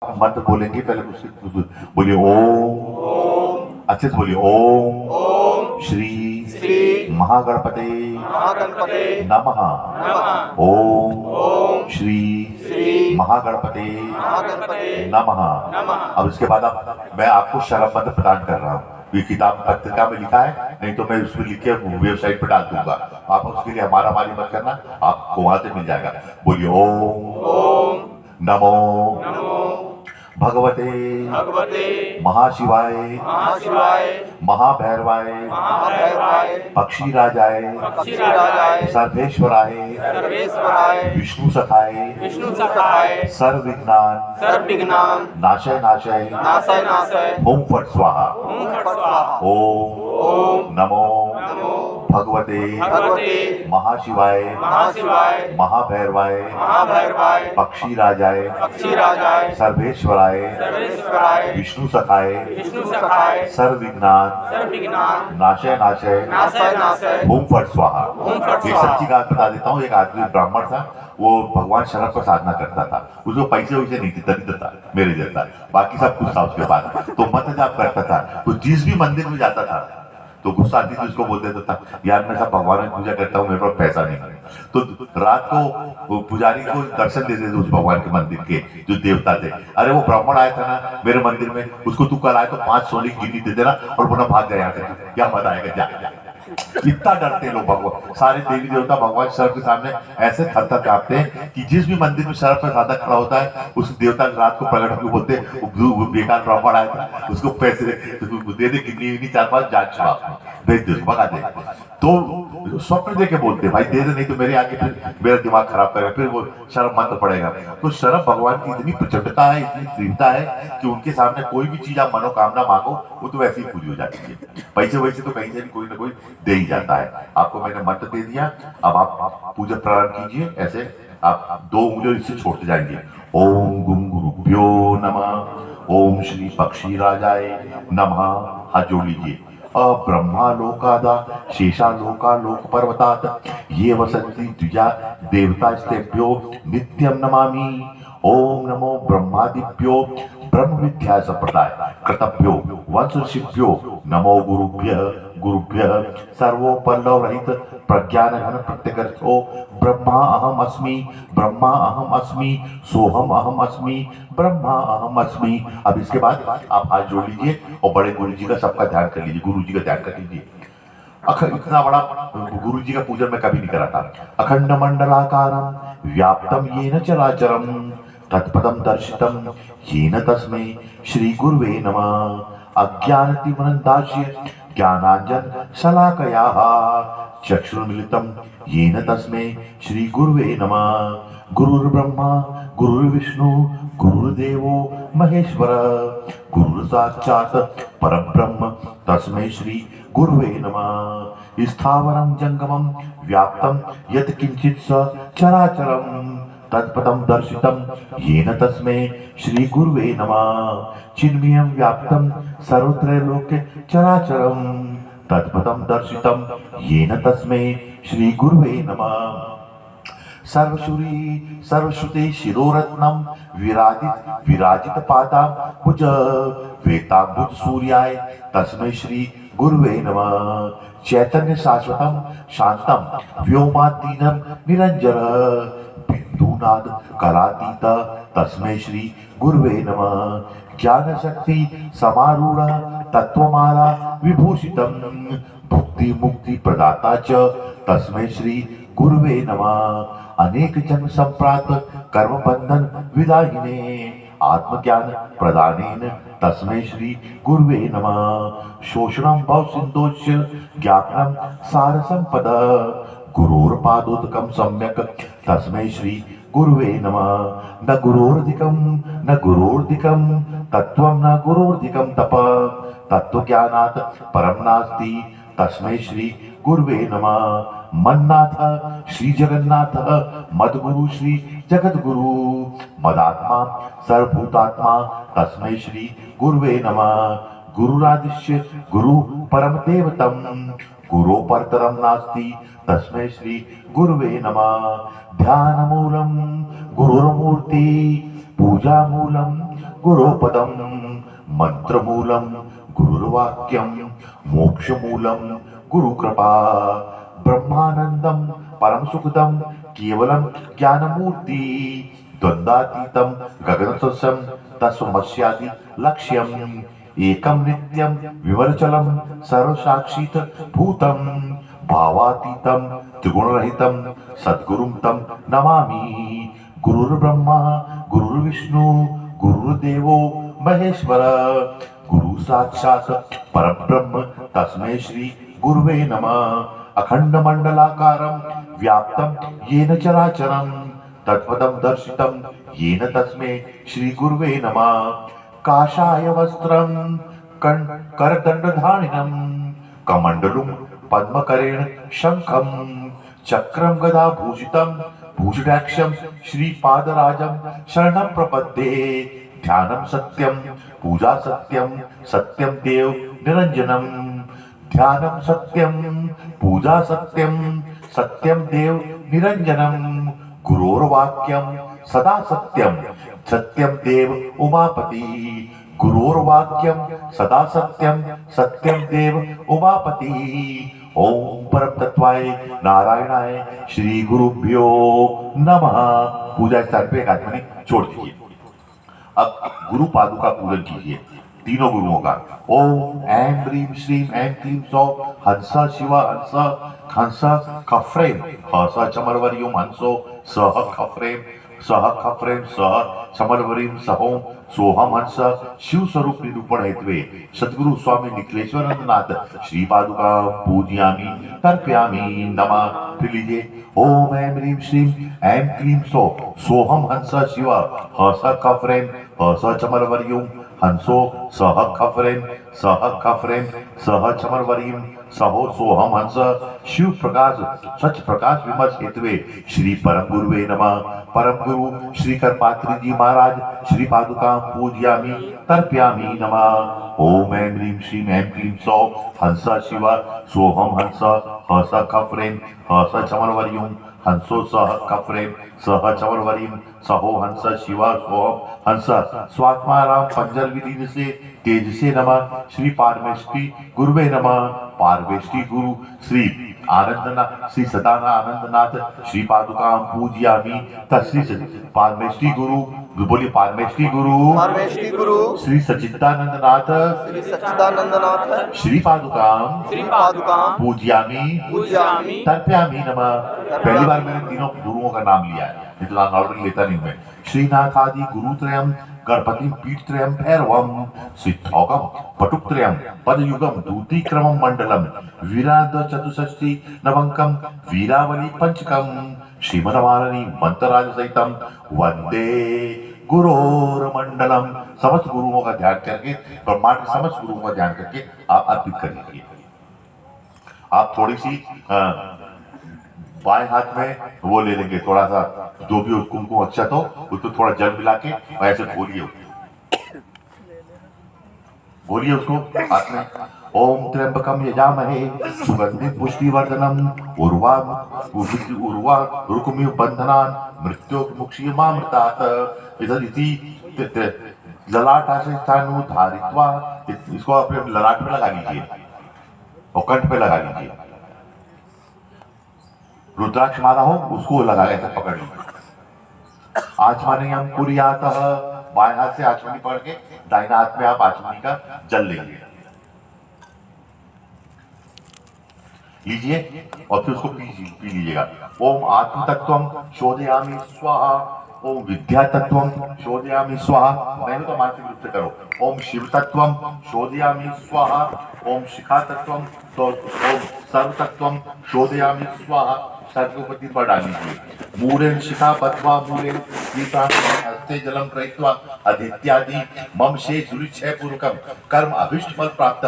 मंत्र बोलेंगे पहले उससे बोलिए ओम, अच्छे से बोलिए ओम श्री महागणपते नमः। ओम श्री महागणपते नमः। अब इसके बाद मैं आपको शरम मंत्र प्रदान कर रहा हूँ। ये किताब पत्रिका में लिखा है, नहीं तो मैं उसमें लिख के वेबसाइट पर डाल दूंगा। आप उसके लिए हमारी मत करना, आपको वहां से मिल जाएगा। बोलिए ओम नमो भगवते महाशिवाय महाभैरवाय पक्षीराजाय सर्वेश्वराय विष्णु सखाय सर्वविघ्नान नाशय ओम फट स्वाहा। ओम नमो भगवते महाशिवाय महाभैरवाय पक्षीराजाय सर्वेश्वराय विष्णु सखाय सर्वविघ्नान नाशय ओम फट स्वाहा। एक सच्ची बात बता देता हूँ। एक आदमी ब्राह्मण था, वो भगवान शरभ का साधना करता था। उसको पैसे वैसे नहीं थे, दरिद्र था मेरे जैसा, बाकी सब कुछ था उसके पास। तो मंत्र जाप करता था, तो जिस भी मंदिर में जाता था तो गुस्सा आती थी, उसको बोल देता था यार मैं सब भगवान की पूजा करता हूँ, मेरे पास पैसा नहीं है। तो रात को पुजारी को दर्शन देते थे उस भगवान के मंदिर के जो देवता थे। अरे वो ब्राह्मण आया था ना मेरे मंदिर में, उसको तू कल आए तो 5 सोने की गिनी दे देना और पुनः भाग जाए यहाँ से, क्या मजा आएगा जा। इतना डरते लोग भगवान, सारे देवी देवता भगवान शरभ के सामने ऐसे थर कांपते हैं कि जिस भी मंदिर में शरभ का साधक खड़ा होता है उस देवता रात को प्रकट होकर बोलते वो बेकार ब्राह्मण आया था, उसको पैसे दे दे कितनी 4-5 जान छुड़ा भेज दे, भगा दे। तो स्वप्न दे के बोलते भाई दे दे, नहीं तो मेरे आगे फिर मेरा दिमाग खराब करेगा, फिर वो शरभ मंत्र पड़ेगा। तो शरभ भगवान की इतनी प्रचंडता है, इतनी तीव्रता है कि उनके सामने कोई भी चीज आप मनोकामना मांगो वो तो वैसे ही पूरी हो जाती है। पैसे वैसे तो कहीं से भी कोई ना कोई दे ही जाता है। आपको मैंने मंत्र दे दिया, अब आप पूजा प्रारंभ कीजिए। ऐसे आप 2 उंगलियों इससे छोड़ते जाएंगे। ओम गुम गुरुभ्यो नमः, ओम श्री पक्षीराजाय नमः। हाथ जोड़ लीजिए। ब्रह्मा लोकादा शेषा लोका लोक पर्वतात ये वसंती द्विजा देवता स्तेभ्यो नित्यम नमामि। ओम नमो ब्रह्मादिभ्यो ब्रह्म विद्या संप्रदाय कर्तव्यो वंश ऋषिभ्यो नमो गुरुभ्य सर्वोपल्लव रहित प्रज्ञान घन प्रत्यगर्थो ब्रह्मा अहम अस्मि सोहम अहम अस्मि ब्रह्मा अहम अस्मि। अब इसके बाद आप हाथ जोड़ लीजिए और बड़े गुरु जी का सबका ध्यान कर लीजिए, गुरु जी का ध्यान कर लीजिए। इतना बड़ा गुरु जी का पूजन मैं कभी नहीं करा था। अखंड मंडलाकारं व्याप्तम येन चराचरं तत्पदं दर्शितं येन तस्मै श्री गुरुवे नमः। अज्ञानतिमिरन्दास्य ज्ञानांजन शलाकयाः चक्षुर्मिलितं येन तस्मै श्री गुरुवे नमः। गुरुर्ब्रह्मा गुरुर्विष्णु गुरुर्देवो महेश्वर गुरुर्साक्षात् परब्रह्म तस्मै श्री गुरुवे नमः। स्थावरं जंगमं व्याप्तं यत् किंचित् स चराचरं तत्पदं दर्शितं येन तस्मै श्री गुरुवे नमः। चिन्मयं व्याप्तं सर्वत्रैलोक्ये चराचरं तत्पदं दर्शितं येन तस्मै श्री गुरुवे नमः। सर्वश्रुति शिरोरत्नम विराजित पादाम्बुज वेताम्बुज सूर्याय तस्मै श्री गुरुवे नमः। चैतन्य शाश्वतम शांतम व्योमातीनम निरंजन बिंदुनाद कलातीत तस्मै श्री गुरुवे नमः। ज्ञान शक्ति समारूढ़ तत्वमाला विभूषितम भुक्ति मुक्ति प्रदाता च तस्मै श्री गुरुवे नमः। अनेक जन्म संप्राप्त कर्म बंधन विदाहिने आत्मज्ञान प्रदानेन तस्मै श्री गुरुवे नमः। शोषणं भव सिंधोष्य ज्ञापनं सार संपद गुरोर्पादोदकं सम्यक तस्मै श्री गुरुवे नमः। न गुरोर्धिकं तत्वं न गुरोर्धिकं तप तत्वज्ञानात् परं नास्ति तस्मै श्री गुरुवे नमः। मन्नाथ श्री जगन्नाथ मदगुरु श्री जगद्गुरु मदात्मा सर्वभूतात्मा तस्मै श्री गुरुवे नमः। गुरुरादिश्य गुरु परम देवतम गुरो परतरम नास्ति तस्मै श्री गुरुवे नमः। ध्यान मूलम गुरुर्मूर्ति पूजामूलं गुरुपदं मंत्रमूलं गुरुर्वाक्यं मोक्षमूलं गुरुकृपा ब्रह्मानन्दं परमसुखदं केवलं ज्ञानमूर्ति द्वन्द्वातीतं गगनसदृशं तस्मस्यादि लक्ष्यम् एकं नित्यं विमलचलं सर्वसाक्षित भूतं भावातीतं त्रिगुणरहितं सद्गुरुं तं नमामि गुरुर्ब्रह्मा गुरुर्विष्णु गुरुर्देवो महेश्वर गुरु साक्षात् परब्रह्म तस्मै श्री गुरुवे नमः अखंडमंडलाकारं व्याप्तं येन चराचरं तत्पदं दर्शितं येन तस्मै श्री गुरुवे नमः काषाय वस्त्रं करदंडधारिणं कमंडलुं पद्मकरेण शंखं चक्रं गदाभूषितं भूषणाक्षं श्रीपादराजं शरणं प्रपद्ये ध्यानं सत्यं पूजा सत्यं सत्यं देव निरंजनं ध्यानं सत्यं पूजा सत्यं सत्यं देव निरंजनं गुरोर्वाक्यं सदा सत्यं सत्यं देव उमापति गुरोर्वाक्यं सदा सत्यं सत्यं देव उमापति ओम परम तत्वाय नारायणाय श्री गुरुभ्यो नमः। पूजा स्थान पे एक आदमी छोड़ दीजिए। अब गुरु पादुका पूजन कीजिए तीनों गुरुओं का। ओम ऐं ह्रीं श्रीं ऐं क्लीं सौः हंस शिव हंस हंस खफ्रेम हंस चमरवर्युम हंसो सह खफ्रेम सह समरवरीम सहोम सोहम हंस शिव स्वरूप निरूपण हेतवे सद्गुरु स्वामी निखिलेश्वरनाथ श्री पादुका पूजयामि तर्पयामि नमः। फिर लीजिए ओम ऐं ह्रीं श्रीं ऐं क्लीं सौः सोहम हंस शिव हंस खफ्रेम हंस चमरवर्युम हंसो सह खफ्रेम सह चमरवरीम सहो सोहम हंस शिव प्रकाश सच प्रकाश विमर्श हेतवे श्री परम गुरुवे नमः। परम गुरु श्री करपात्री जी महाराज श्री पादुका पूजयामि तर्पयामि नमः। ओम ऐं ह्रीं श्रीं ऐं क्लीं सौः हंस शिव सोहम हंस हंस खफ्रेम हंस चमरवर्युम हंसो सह खफ्रेम सह चमरवरीम सहो हंस शिवा सोहम हंस स्वात्माराम पंजल विधि से तेज से नमः। श्री पारमेष्टि गुरुवे नमः। पारमेष्टि गुरु श्री आनंदनाथ श्री सदाना आनंदनाथ श्री पादुका पूजयामि तस्श्री पारमेष्टि गुरु बोलिए पारमेष्टि गुरु श्री सच्चिदानंदनाथ श्री पादुका पूजयामि तर्पयामि नमः। पहली बार मैंने तीनों गुरुओं का नाम लिया है, नहीं तो नाम ऑलरेडी लेता नहीं मैं। श्रीनाथादि गुरुत्रयम् गणपति पीठत्रयम् भैरवम् सिद्धौकम् पटुत्रयम् पदयुगम् दूतीक्रमम् मंडलम् वीराद चतुष्षष्टि नवंकम् वीरावली पंचकम् श्रीमन्मालिनी मंत्रराज सहितम् वंदे गुरोर्मंडलम्। समस्त गुरुओं का ध्यान करके ब्रह्मांड के समस्त गुरुओं का ध्यान करके आप अर्पित कर लीजिए। आप थोड़ी सी बाएं हाथ में वो ले लेंगे, थोड़ा सा जो भी कुमकुम अक्षत हो उसको थोड़ा जल मिला के ऐसे बोलिए उसको हाथ में। ओम त्र्यंबकम यजामहे सुगंधिं पुष्टिवर्धनम् उर्वा रुकुमिव बंधनान् मृत्योर्मुक्षीयमामृतात्। इति ललाटाशे स्थानु धारित्वा, इसको अपने ललाट पे लगा लीजिए और कंठ पे लगा लीजिए। रुद्राक्ष माला हो उसको लगा ऐसे पकड़ लीजिए। आचमनीयम कुर्यातः, बाएं हाथ से आचमनी पकड़ के दाहिने हाथ में आप आचमनी का जल लेंगे लीजिए और फिर उसको पी लीजिएगा। ओम आत्म तत्वम शोधयामि स्वाहा, ओम विद्या तत्वम शोधयामि स्वाहा, मैंने तो मानसिक रूप से करो। ओम शिव तत्वम शोधयामि स्वाहा, ओम शिखा तत्वम ओम सर्व तत्वम शोधयामि स्वाहा। सर्वपति पर डालीजिए। मूलेन शिखा बद्ध्वा मूलेन हस्ते जलम कृत्वा अदित्यादि मम शेष रुचिय पूर्वकम कर्म अभिष्ट फल प्राप्त।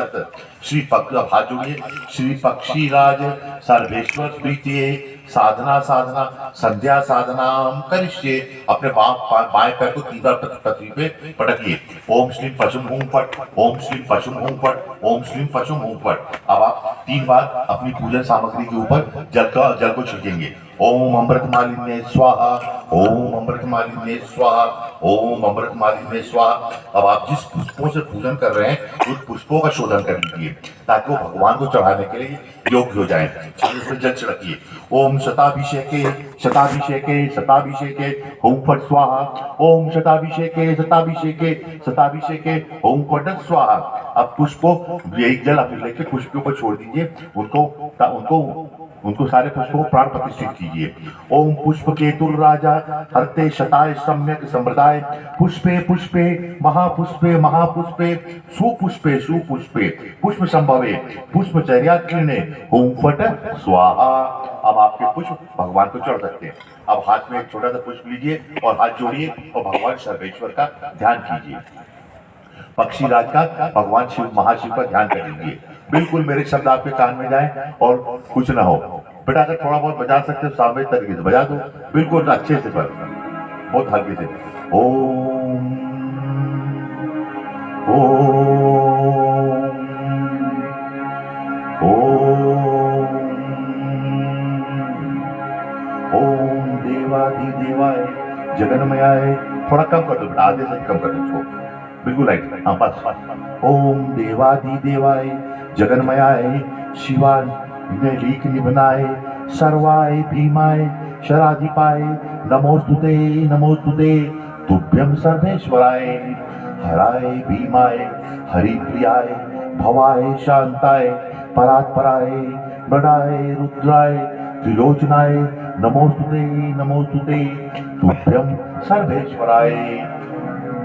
श्री हाथ जोड़िए। श्री पक्षीराज सर्वेश्वर प्रीतिये साधना संध्या साधना करिष्ये। अपने बाएं पैर को 3 बार पृथ्वी पे पटकिए। ओम श्रीम पशुम हूं फट, ओम श्रीम पशुम हूं फट, ओम श्रीम पशुम हूं फट। अब आप 3 बार अपनी पूजन सामग्री के ऊपर जल को छिड़केंगे। ओम अमृतमालिन्ये स्वाहा, ओम अमृतमालिन्ये स्वाहा, ओम अमृतमालिन्ये स्वाहा। अब आप जिस पुष्पों से पूजन कर रहे हैं उस पुष्पों का शोधन कर लीजिए ताकि वो भगवान को चढ़ाने के लिए योग्य हो जाए। उसमें जल छिड़किए। ओम शताभिषेके शताभिषेके शताभिषेके ओम फट स्वाहा, ओम शताभिषेके शताभिषेके शताभिषेके ओम फट स्वाहा। अब पुष्पों यही जल आप लेके पुष्प के ऊपर छोड़ दीजिए, उनको सारे पुष्पों को प्राण प्रतिष्ठित कीजिए। ओम पुष्प केतुर राजा हरते शताय सम्यक संप्रदाय, पुष्पे पुष्पे महापुष्पे महापुष्पे सुपुष्पे सुपुष्पे पुष्प संभवे पुष्पचर्या क्लीने ओम फट स्वाहा। अब आपके पुष्प भगवान को चढ़ सकते हैं। अब हाथ में एक छोटा सा पुष्प लीजिए और हाथ जोड़िए और भगवान सर्वेश्वर का ध्यान कीजिए। पक्षी राज का भगवान शिव महाशिव का ध्यान कर लीजिए। बिल्कुल मेरे शब्द आपके कान में जाए और कुछ ना हो। बेटा अगर थोड़ा बहुत बजा सकते हो सामने तरीके से बजा दो, बिल्कुल अच्छे से, पर बहुत हल्के से। ओम ओम ओम देवाधिदेवाय जगन्मयाय। थोड़ा कम कर दो बेटा, आधे से कम कर दो इसको, बिल्कुल लाइट। हाँ बस। ओम देवाधिदेवाय जगन्मयाय शिवाय लीक निभनाय सर्वाय भीमाय शराधिपाय नमोस्तुते नमोस्तुते तुभ्यं सर्वेश्वराय। हराय भीमाय हरिप्रियाय भवाय शांताय परात्पराय मृडाय रुद्राय त्रिलोचनाय नमोस्तुते नमोस्तुते तुभ्यं सर्वेश्वराय।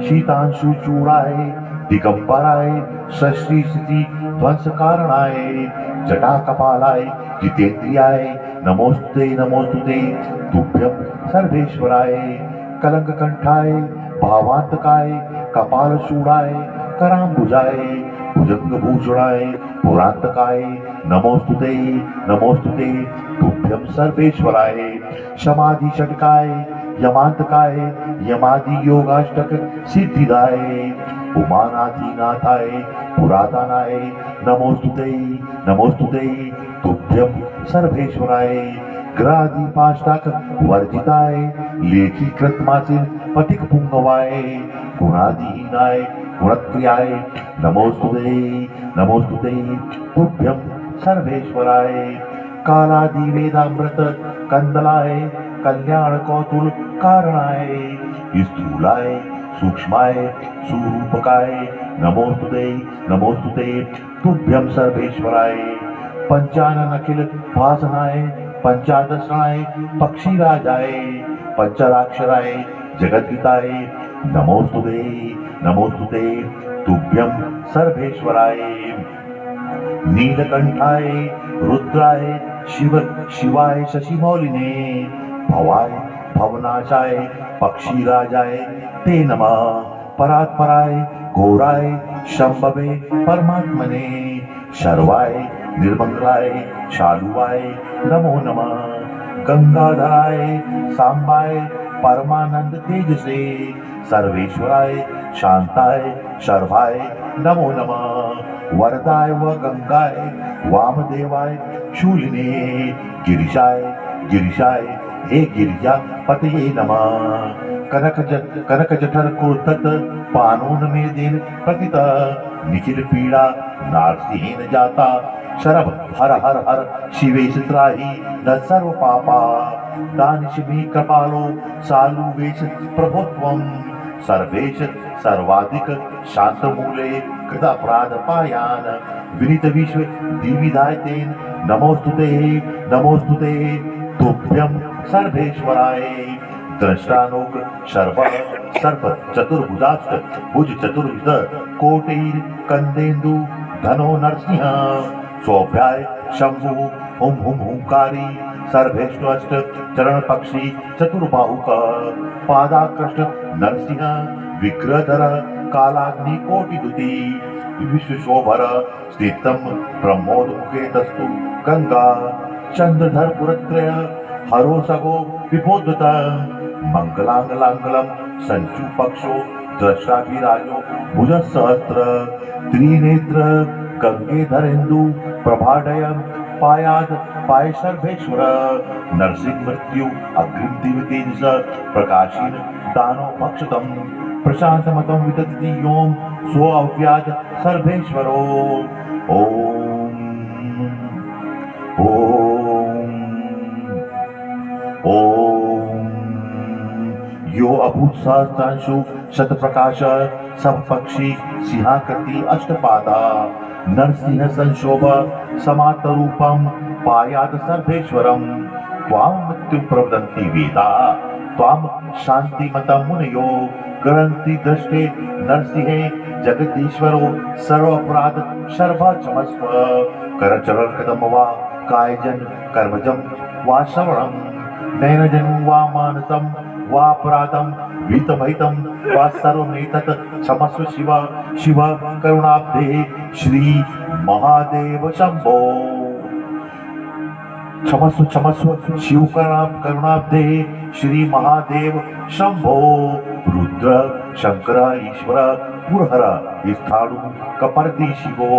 शीतांशुचूराय दिगंबराय सृष्टि स्थिति ध्वंस कारणाय जटा कपालाय जितेन्द्रियाय नमोस्तुते नमोस्तुते तुभ्यं सर्वेश्वराय। कलंक कंठाय भावांतकाय कपाल शूराय करांबुजाय भुजंग भूषणाय पुरांतकाय नमोस्तुते नमोस्तुते तुभ्यं सर्वेश्वराय। समाधि षटकाय यमांतकाय यमादि योगाष्टक सिद्धिदाय उमानाथिनाथाय पुरातनाय नमोस्तुते नमोस्तुते तुभ्यं सर्वेश्वराय। ग्रादीपाष्टक वर्जिताय लेखी कृतमासिन पथिक पुंगवाय गुणादीनाय गुणक्रियाय नमोस्तुते नमोस्तुते तुभ्यं सर्वेश्वराय। कालादि वेदामृत कंदलाय कल्याण कौतुल कारणाय स्थूलाय सूक्ष्माय स्वरूपकाय नमोस्तुते नमोस्तुते तुभ्यं सर्वेश्वराय। पंचानन अखिल भासनाय पंचादशनाय पक्षीराजाय पंचराक्षराय जगद्गीताय नमोस्तुते नमोस्तुते तुभ्यं सर्वेश्वराय। नीलकंठाय रुद्राय शिव शिवाय शशिमौलिने भवाय भवनाशाय पक्षीराजाय ते नमः। परात्पराय घोराय शंभवे परमात्मने शर्वाय निर्मंगलाय शालुवाय नमो नमः। गंगाधराय सांबाय परमानंद तेजसे सर्वेश्वराय शांताय शर्वाय नमो नमः। वरदाय व गंगाय वामदेवाय शूलिने गिरिशाय गिरिशाय हे गिरिजा पतये नमः। कनक जठर कुर्तत पानून में दिन प्रतित निखिल पीड़ा नारसिहीन जाता शरभ हर हर हर शिवेश त्राही न सर्व पापा। दानिश भी कृपालो सालु वेश प्रभुत्वम सर्वेश सर्वाधिक शांत मूले कृतापराध पायान विनीत विश्व दिविधाय तेन नमोस्तुते नमोस्तुते तुभ्यं सर्वेश्वराय। दृष्टानोक शर्व सर्प चतुर्भुजाष्ट भुज चतुर्विध कोटिर कंदेन्दु धनो नरसिंह स्वभ्याय शंभु हुम हुम हुंकारी सर्वेष्टअष्ट चरण पक्षी चतुर्बाहुक पादाकृष्ट नरसिंह विग्रहधर कालाग्नि कोटि दुति विश्वशोभर स्थितम ब्रह्मोद मुखे तस्तु गंगा चंद्रधर पुरत्रय हरो सगो विबोधत मंगलांगलांगलम संचु पक्षो दृष्टाभिराजो भुजसहस्र त्रिनेत्र गंगेधरेन्दु प्रभाडयम पायाद पाय सर्वेश्वर नरसिंह मृत्यु अग्रिम दिव्य तेजस प्रकाशीन दानो भक्षतम प्रशांतमतम विदधति योम सो अव्याज सर्वेश्वरो ओम ओम ओम यो अभूत सहस्रांशु शत प्रकाश सब पक्षी सिंहाकृति अष्टपादा नरसिंह संशोभ समात रूपम पायात सर्वेश्वरम त्वां मृत्यु प्रवदन्ति वेदा त्वां शांतिमतं मुनयो गृह्णन्ति दृष्टे नरसिंहे जगदीश्वरो सर्व अपराध सर्व क्षमस्व करचरण कदम वा कायजन कर्मजं वा श्रवणं नयनजं वा मानसं वा अपराधं विहितमहितं वा सर्वमेतत् क्षमस्व शिव शिव करुणाब्धे श्री महादेव शंभो क्षमस्व शिव करुणाब्धे श्री महादेव शंभो रुद्र शंकर ईश्वर पुरहर स्थाणु कपर्दी शिवो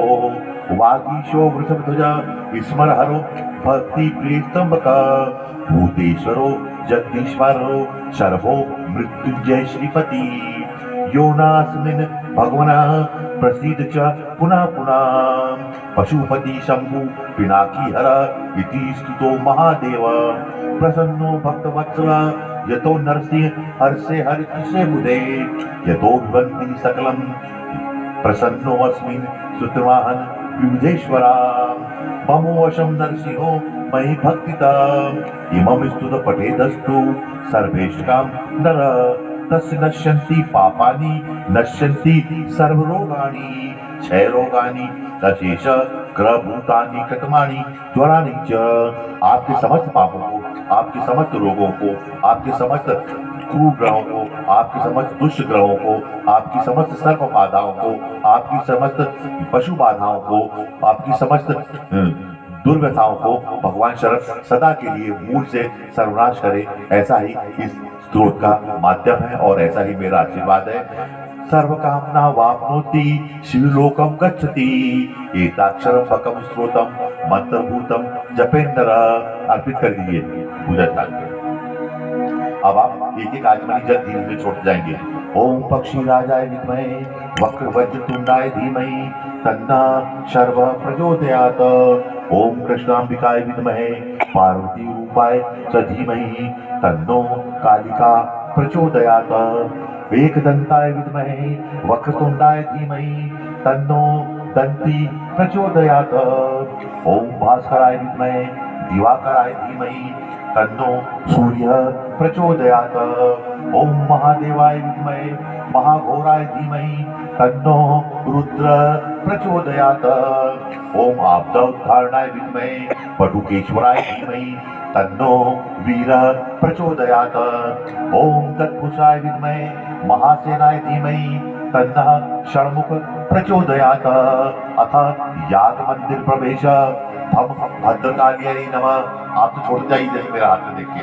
वागीशो वृषभध्वज स्मरहरो भक्ति प्रियस्तंभक भूतेश्वरो जगदीश्वरो शर्वो मृत्युंजय श्रीपति योनास्मिन् भगवनः प्रसीद च पुनः पुनः पशुपति शंभु पिनाकी हर इति स्तुतो महादेव प्रसन्नो भक्तवत्सल यतो नरसिंह हर्षे हरिसे बुधे यतो विबन्ति सकलं प्रसन्नो अस्मिन् सुतवाहन विविधेश्वरा ममोऽशं नरसिंहो मयि भक्तिता इमं स्तुत पठेदस्तु सर्वेष्टकां नर तस्य नश्यन्ति पापानि नश्यन्ति सर्वरोगाणि क्षयरोगाणि अशेष ग्रहभूतानि कृतमानि ज्वरानि च आपके समस्त पापों को आपके समस्त रोगों को आपके समस्त कुग्रहों को आपके समस्त दुष्ट ग्रहों को आपकी समस्त सर्प बाधाओं को आपकी समस्त पशु बाधाओं को आपकी समस्त दुर्व्यथाओं को भगवान शरण सदा के लिए मूल से सर्वनाश करे। ऐसा ही इस स्त्रोत का माध्यम है और ऐसा ही मेरा आशीर्वाद है। सर्व कामना वाप्नोति शिवलोकम गच्छति एताक्षरम बकम स्त्रोतम मंत्रभूतम जपेन्द्र अर्पित कर दीजिए पूजा स्थान पे। अब आप एक एक आजमनी जल धीरे धीरे छोड़ते जाएंगे। ओम पक्षी राजाय विद्महे वक्रवज्र तुंडाय धीमहि तन्नः शर्व प्रचोदयात्। ओम कृष्णांबिकाय विद्महे पार्वती रूपाय च धीमहि तन्नो कालिका प्रचोदयात्। एकदंताय विद्महे वक्रतुंडाय धीमहि तन्नो दंती प्रचोदयात्। ओम भास्कराय विद्महे दिवाकराय धीमहि तन्नो सूर्य प्रचोदयात्। ओम महादेवाय विद्महे महाघोराय धीमहि तन्नो रुद्र प्रचोदयात्। ओम आपदोद्धारणाय विद्महे पटुकेश्वराय धीमहि तन्नो वीर प्रचोदयात्। ओम तत्पुरुषाय विद्महे महासेनाय धीमहि तन्नः षण्मुख प्रचोदयात्। अथ याग मंदिर प्रवेश भम भद्रकाली नमः। आप तो छोड़ जाइए जैसे मेरा हाथ में देखिए।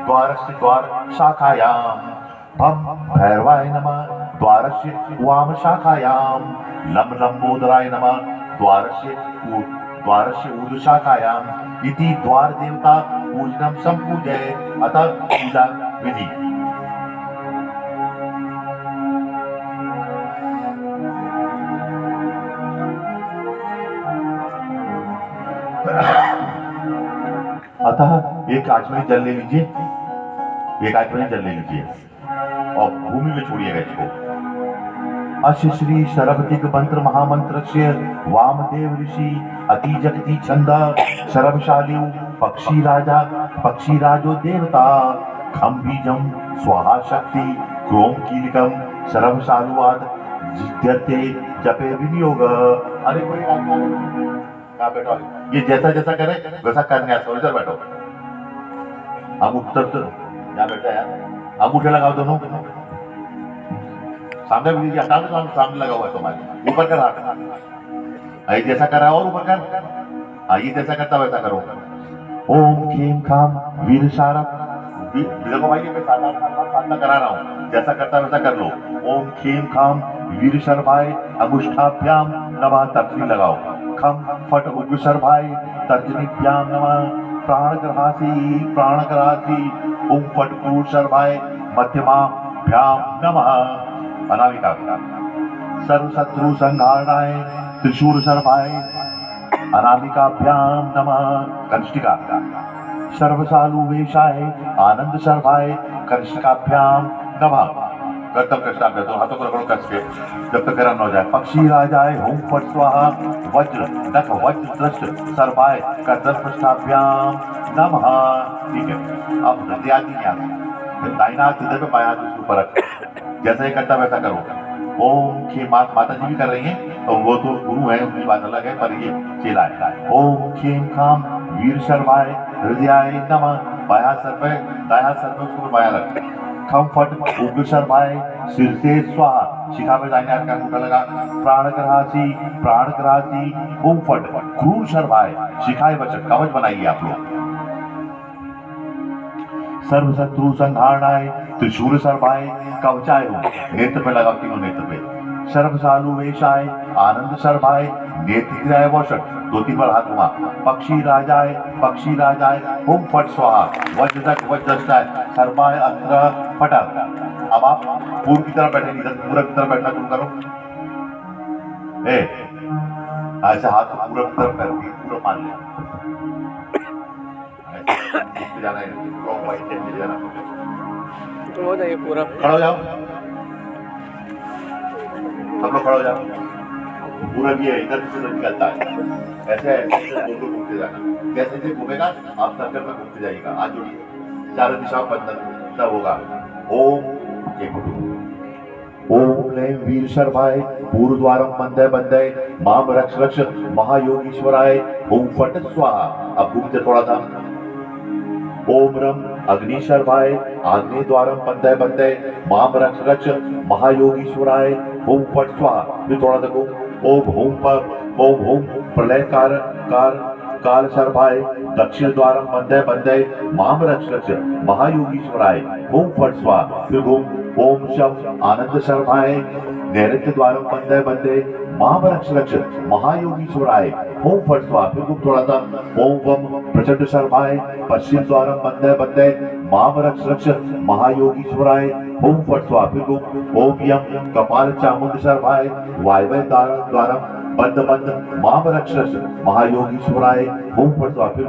द्वारस्य द्वार शाखायाम भम भैरवाय नमः। द्वारस्य वाम शाखायाम लम लंबोदराय नमः। द्वारस्य ऊर्ध्व शाखायाम इति द्वार देवता पूजनम संपूजय। अतः पूजा विधि। अतः एक आचमनी जल ले लीजिए, एक आचमनी जल ले लीजिए और भूमि में छोड़िएगा इसको। अश्य श्री शरभतिक मंत्र महामंत्र से वामदेव ऋषि अति जगति छंद शरभशाली पक्षी राजो देवता खम बीजम स्वाहा शक्ति क्रोम कीलिकम शरभशालुवाद जित्यर्थे जपे विनियोग। अरे कोई कहाँ बैठो, ये जैसा जैसा करे वैसा करने आता। इधर बैठो, अंगूठे यहाँ बैठा यार, अंगूठे लगाओ दोनों सामने भी लीजिए। हटा दो, सामने लगा हुआ है तुम्हारे। ऊपर कर हाथ, आई जैसा कर रहा है और ऊपर कर। आइए जैसा करता वैसा करो। ओम खेम खाम वीर शारक। देखो भाई मैं साधना करा रहा हूँ, जैसा करता वैसा कर लो। ओम खेम खाम वीर शर्भाय अंगुष्ठाभ्याम नमः। तर्जनी लगाओ। खम फट उग्र शर्भाय तर्जनीभ्यां नमः प्राणग्रहासी ओम फट क्रूर शर्माए मध्यमाभ्यां नमः अनामिका सर्व शत्रु संहारणाय त्रिशूल शर्माए अनामिकाभ्यां नमः कनिष्ठिका सर्वसालु वेशाय आनंद शर्माए कनिष्ठिकाभ्यां नमः गर्दन कृष्णा कर दो हाथों को रगड़ो कस के जब तक गर्म न हो जाए पक्षी राजाए होम फट स्वाहा वज्र नख वज्र दृष्ट सर्वाय कर्दन पृष्ठाभ्याम नमः। ठीक है, अब हृदय आदि न्यास दाहिना हाथ हृदय पे बायां हाथ उसके ऊपर रख जैसा ही करता वैसा करो। ओम खेम माता जी भी कर रही हैं और वो तो गुरु है उनकी बात अलग है पर ये चेला है। ओम खेम खाम वीर शर्माए हृदयाय नमः बायां सर पे दायां सर पे उसको बायां रख खम फट उग्र शर्माए सिर से स्वाहा शिखा में दाहिने हाथ का अंगूठा लगा प्राण ग्रासी ओम फट क्रूर शर्माए शिखाए वचन कवच बनाइए आप लोग सर्व शत्रु संहारणाय त्रिशूल शर्माए कवचाय हो नेत्र पे लगा तीनों नेत्र पे सर्वसालु वेशाय आनंद शर्माए नेत्रियाय वशक 2-3 बार हाथ घुमा पक्षी राजाय ओम फट स्वाहा वज्रक वज्रष्टाय शर्माए अस्त्र फटा। अब आप पूर्व की तरफ बैठे इधर पूरब की तरफ बैठना शुरू करो। ऐसे हाथ को पूरब की तरफ करके पूरा मान लिया जाना है हो जाइए पूरा खड़ा हो जाओ सब लोग खड़ा हो जाओ पूरा भी है इधर से निकलता है ऐसे ऐसे घूमते जाना जैसे जैसे घूमेगा आप सर्कल में घूमते जाइएगा आज जोड़िए चारों दिशाओं बंधन सब होगा। ओम लें वीर शर्माए पूर्व द्वारम बंदे माम रक्ष रक्ष महायोगीश्वराय ओम फट स्वाहा। अब घूमते थोड़ा सा ओम रम अग्नि शर्माए आग्नेय द्वारम बंदे माम रक्ष रक्ष महायोगीश्वराय ओम फट स्वाहा। फिर थोड़ा देखो ओम होम प्रलय काल शर्माए दक्षिण द्वारम बंदे माम रक्ष रक्ष महायोगीश्वराय ओम फट स्वाहा। फिर ओम शम आनंद शर्माए नैऋत्य द्वारम बंदे माम रक्ष रक्ष महायोगीश्वराय ओम फट स्वाहा। फिर थोड़ा सा ओम वम प्रचंड शर्माए पश्चिम द्वारम बंदे माम रक्ष रक्ष महायोगीश्वराय ओम फट स्वाहा। फिर ओम यम कपाल चामुंड शर्माए वायव्य द्वारम बंद माम रक्ष रक्ष महायोगीश्वराय ओम फट स्वाहा। फिर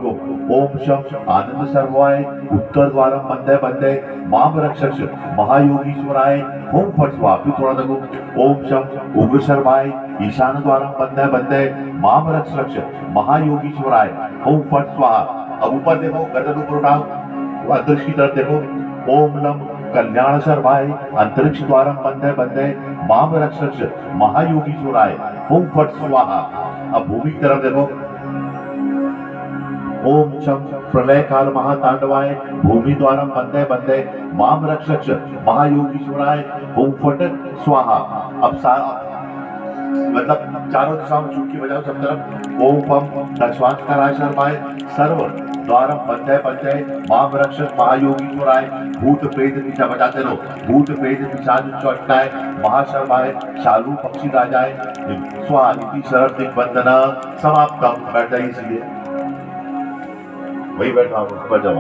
ओम शम आनंद शर्माए उत्तर द्वारम बंदे माम रक्ष रक्ष महायोगीश्वराय ओम फट स्वाहा। फिर थोड़ा देखो ओम शम उग्र शर्माए ईशान द्वारम बंदे माम रक्ष रक्ष महायोगीश्वराय ओम फट स्वाहा। अब ऊपर देखो गर्दन ऊपर उठाओ अंतरिक्ष की तरफ देखो ओम लम कल्याण शर्माए अंतरिक्ष द्वारम बंदे माम रक्ष रक्ष महायोगीश्वराय ओम फट स्वाहा। अब भूमि की तरफ देखो ओम शम प्रलय काल महातांडवाय भूमि द्वारम बंदे माम रक्ष रक्ष महायोगीश्वराय ओम फट स्वाहा। अब मतलब चारों दिशाओं में चुटकी बजाओ सब तरफ ओम फम दक्षवांशकाराय शर्माए सर्व द्वारम बंदे माम रक्ष महायोगीश्वराय भूत प्रेत पिशा बजाते रहो भूत प्रेत पिशाच चौटाए महाशर्माए शालू पक्षी राजाए स्वाहा शरद दिग्बंधन समाप्तम। बैठ जाइए इसलिए वही बैठा बैठ जाओ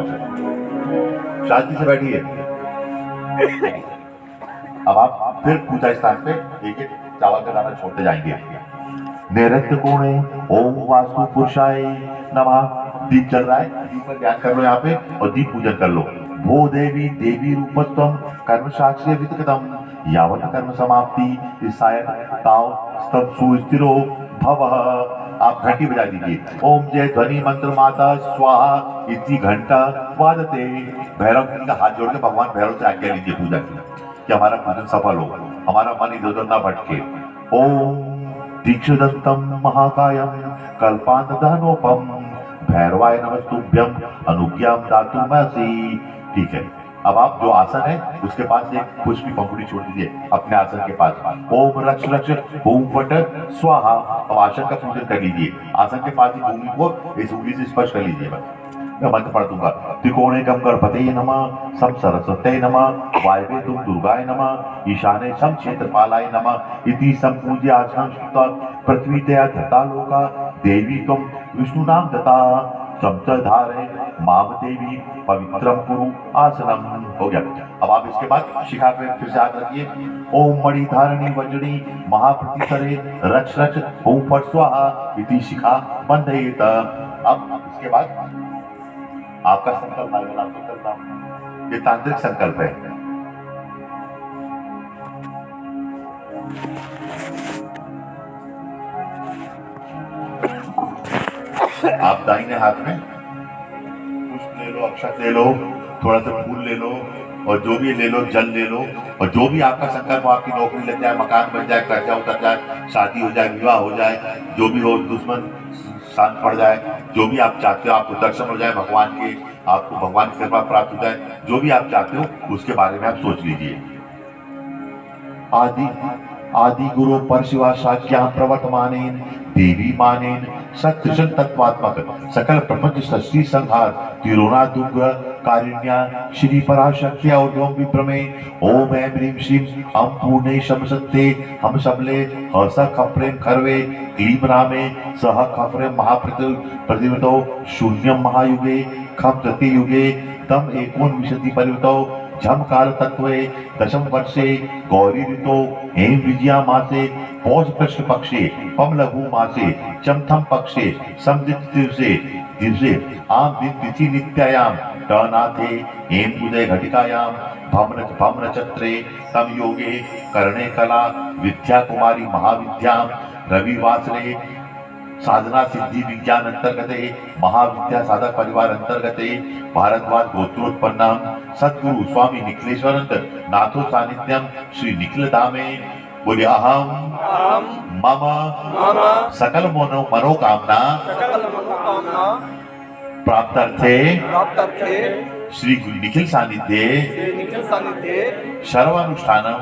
शांति से बैठिए। अब आप फिर पूजा स्थान पे एक चावल का दाना छोड़ते जाएंगे। नैऋत्य कोणे ओम वास्तु पुरुषाय नमः। दीप चल रहा है दीप पर ध्यान कर लो यहाँ पे और दीप पूजन कर लो। भो देवी देवी रूपस्तम कर्म साक्ष्य वितकतम यावत कर्म समाप्ति ईसायन ताव स्तव सुस्थिरो भव। आप घंटी बजा दीजिए ओम जय ध्वनि मंत्र माता स्वाहा इसी घंटा वादते। भैरव जी का हाथ जोड़ के भगवान भैरव से आज्ञा लीजिए पूजा की कि हमारा पूजन सफल हो हमारा मन इधर उधर ना भटके। ओम दीक्षिदंतम महाकायम कल्पांतधनोपम भैरवाय नमस्तुभ्यम अनुज्ञाम दातुमसि। ठीक है, अब आप जो आसन है उसके पास एक पुष्प की पंखुड़ी छोड़ दीजिए अपने आसन के पास। ओम रक्ष रक्ष ओम फट स्वाहा। अब आसन का पूजन कर लीजिए आसन के पास ही भूमि को इस उंगली से स्पर्श कर लीजिए। मैं मंत्र पढ़ दूंगा। त्रिकोणे कम गणपते नमः सम सरस्वते नमः वायवे तुम दुर्गाय नमः ईशाने सम क्षेत्रपालाय नमः इति सम पूज्य आसन पृथ्वी तया धता लोका देवी तुम विष्णु नाम दता चमच धारे माम देवी पवित्रम कुरु आसनम। हो गया। अब आप इसके बाद शिखा पे फिर से हाथ रखिए। ओम मणि धारणी वज्रणी महाप्रतिसरे रक्ष रक्ष ओम फट स्वाहा इति शिखा बंधयेत। अब इसके बाद आपका संकल्प आएगा, आप संकल्प, ये तांत्रिक संकल्प है। आप दाहिने हाथ में पुष्प ले लो, अक्षत ले लो, थोड़ा सा फूल ले लो और जो भी ले लो, जल ले लो और जो भी आपका संकल्प हो, आपकी नौकरी लग जाए, मकान बन जाए, कर्जा उतर जाए, शादी हो जाए, विवाह हो जाए, जो भी हो, दुश्मन शांत पड़ जाए, जो भी आप चाहते हो, आपको दर्शन हो जाए भगवान के, आपको भगवान की कृपा प्राप्त हो जाए, जो भी आप चाहते हो उसके बारे में आप सोच लीजिए। आदि गुरु परशिवा शाक्या प्रवर्तमानेन देवी मानेन सत्य तत्वात्मक सकल प्रपंच सृष्टि संहार तिरुनादुग्र कारुण्या श्री पराशक्त्या और विप्रमे ओम ऐं ह्रीं श्रीं हम पूर्णे शम सत्ते हम सबले हस खप्रेम खर्वे क्लीम रामे सह खप्रेम महाप्रतिवतो शून्यम महायुगे खम प्रति युगे तम एकोनविंशति परिवतो झम काल तत्वे दशम वर्षे गौरी ऋतो हेम विजया मासे पौष कृष्ण पक्षे पम लघु मासे चमथम पक्षे समदित दिवसे आम दिन तिथि नित्यायाम टनाथे हेम उदय घटिकायाम भम नक्षत्रे तम योगे करणे कला विद्या कुमारी महाविद्याम रविवासरे साधना सिद्धि विज्ञान अंतर्गते महाविद्या साधक परिवार अंतर्गते भारद्वाज गोत्रोत्पन्नम सद्गुरु स्वामी निखिलेश्वरंत नाथो सानिध्यम श्री निखिल धामे बोले अहम मम सकल मनोकामना प्राप्तर्थे श्री निखिल सानिध्ये सर्वानुष्ठानम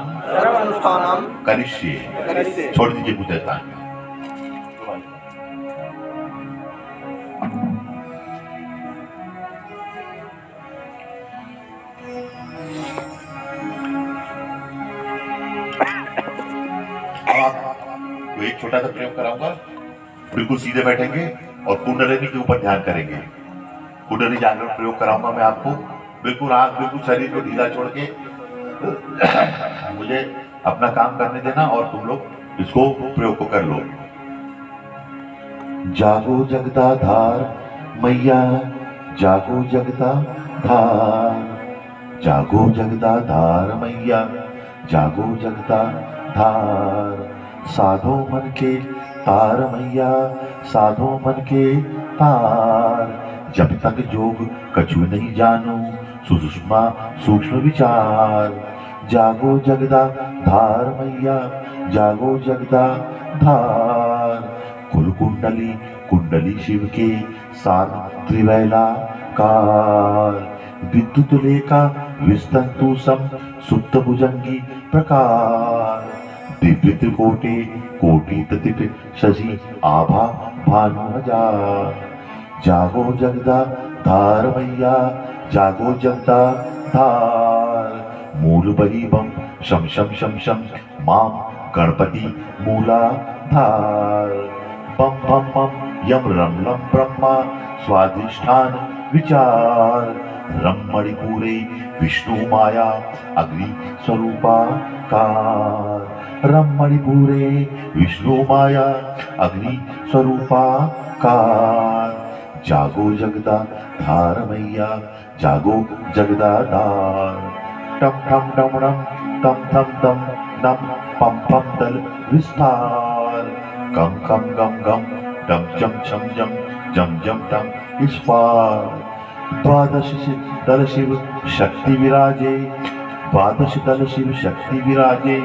करिष्ये। छोड़ दीजिए पूजा स्थान। आपको एक छोटा सा प्रयोग कराऊंगा। बिल्कुल सीधे बैठेंगे और कुंडलिनी के ऊपर ध्यान करेंगे। कुंडली जागरण प्रयोग कराऊंगा मैं आपको। बिल्कुल आंख, बिल्कुल शरीर को ढीला छोड़ के मुझे अपना काम करने देना और तुम लोग इसको प्रयोग को कर लो। जागो जगदाधार मैया, जागो जगदाधार, जागो जगदाधार मैया, जागो जगदाधार। साधो मन के तार मैया, साधो मन के तार। जब तक जोग कछु नहीं जानू, सुषुम्ना सूक्ष्म विचार। जागो जगदाधार मैया, जागो जगदाधार। कुल कुंडली कुंडली शिव के सार त्रिवैलाकार। विद्युत लेखा विस्तंतु सम सुप्त भुजंगी प्रकार। दिव्य त्रिकोटि कोटि ततिप शशि आभा भानु हजार। जागो जगदाधार मैया, जागो जगदाधार। मूल बही बम शम शम शम शम माम गणपति मूलाधार। बम बम बम यम रम लम ब्रह्मा स्वाधिष्ठान विचार। रम मणिपुरे विष्णु माया अग्नि स्वरूपाकार। रम मणिपुरे विष्णु माया अग्नि स्वरूपाकार। जागो जगदाधार मैया, जागो जगदाधार। टम टम डम डम तम थम दम नम पम पम दल विस्तार। कम कम गम गम डम जम छम जम जम जम टम इस पार। द्वादश दल शिव शक्ति विराजे, द्वादश दल शिव शक्ति विराजे।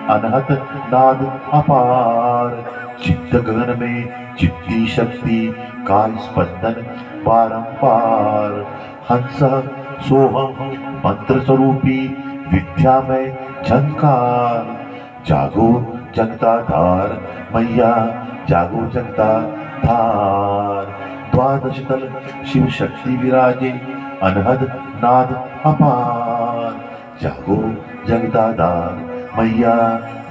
अनहत नाद अपार। चित्त गगन में चित्ती शक्ति का स्पंदन बारंबार। हंस सोहम मंत्र स्वरूपी विद्यामय झंकार। जागो जगदाधार मैया, जागो जगदाधार। द्वादश दल शिव शक्ति विराजे, अनहद नाद अपार। जागो जगदाधार मैया,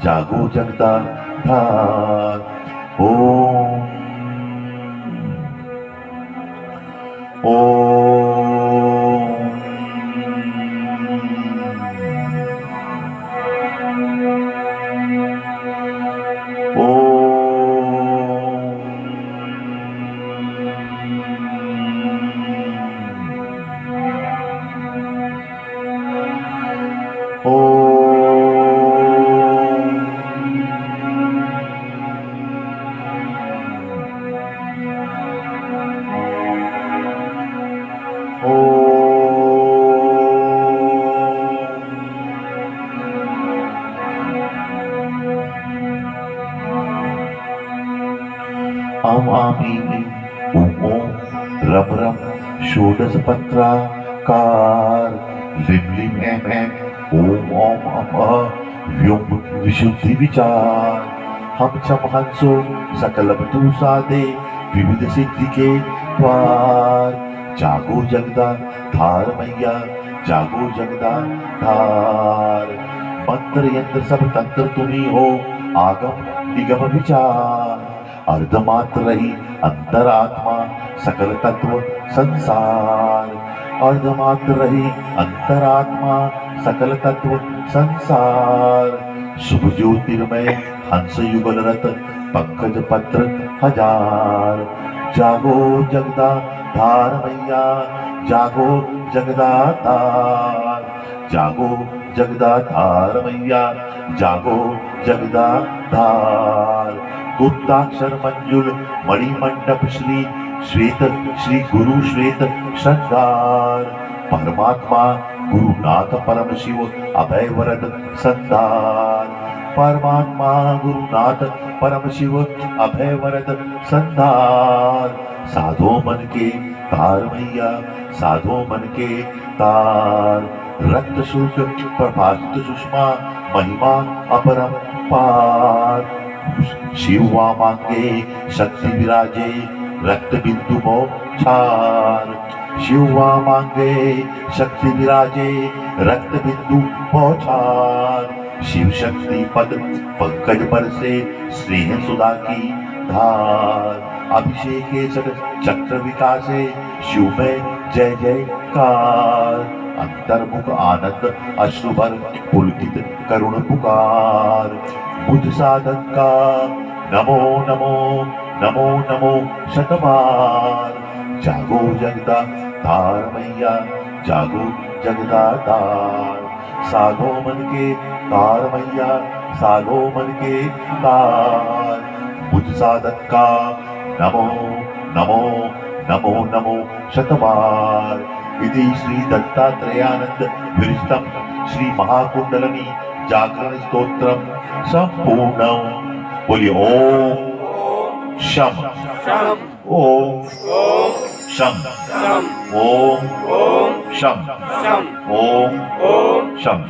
जागो जगदाधार। ओम आमीने ओम रम रम षोडशपत्राकार लिम लिम एम ओम ओम व्योम विशुद्धि विचार हम छम हंसो सकल तू साधे विविध सिद्धि के द्वार जागो जगदा धार मैया जागो जगदा धार मंत्र यंत्र सब तंत्र तुम्ही हो आगम निगम विचार अर्धमात्र रही अंतरात्मा सकल तत्व संसार अर्धमात्र रही अंतरात्मा सकल तत्व संसार शुभ ज्योतिर्मय हंस युगल रत पंकज पत्र हजार जागो जगदा धार मैया जागो जगदा धार जागो जगदा धार मैया जागो जगदा धार गुप्ताक्षर मंजुल मणिमंडप श्री श्वेत श्री गुरु श्वेत श्रृंगार परमात्मा गुरुनाथ परम शिव अभय वरद संधार परमात्मा गुरुनाथ परम शिव अभय वरद संधार साधो मन के तार मैया साधो मन के तार रक्त शुल्क प्रभासित सुषमा महिमा अपरम पार शिवा मांगे शक्ति विराजे रक्त बिंदु मोक्षार शिवा मांगे शक्ति विराजे रक्त बिंदु मोक्षार शिव शक्ति पद पंकज पर से स्नेह सुधा की धार अभिषेक चक्र विकासे शिव में जय जयकार अंतर्मुख आनंद अश्रुभर पुलकित करुण पुकार बुद्ध साधक का नमो नमो नमो नमो शतबार जागो जगदा धार मैया जागो जगदा धार साधो मन के तार मैया साधो मन के तार बुद्ध साधक का नमो नमो नमो नमो शतबार इति श्री दत्तात्रेयानंद विरचितं श्री महाकुंडलिनी जागरण स्तोत्रम संपूर्णम। बोलिए ओम शम ओम शम ओम शम ओम शम।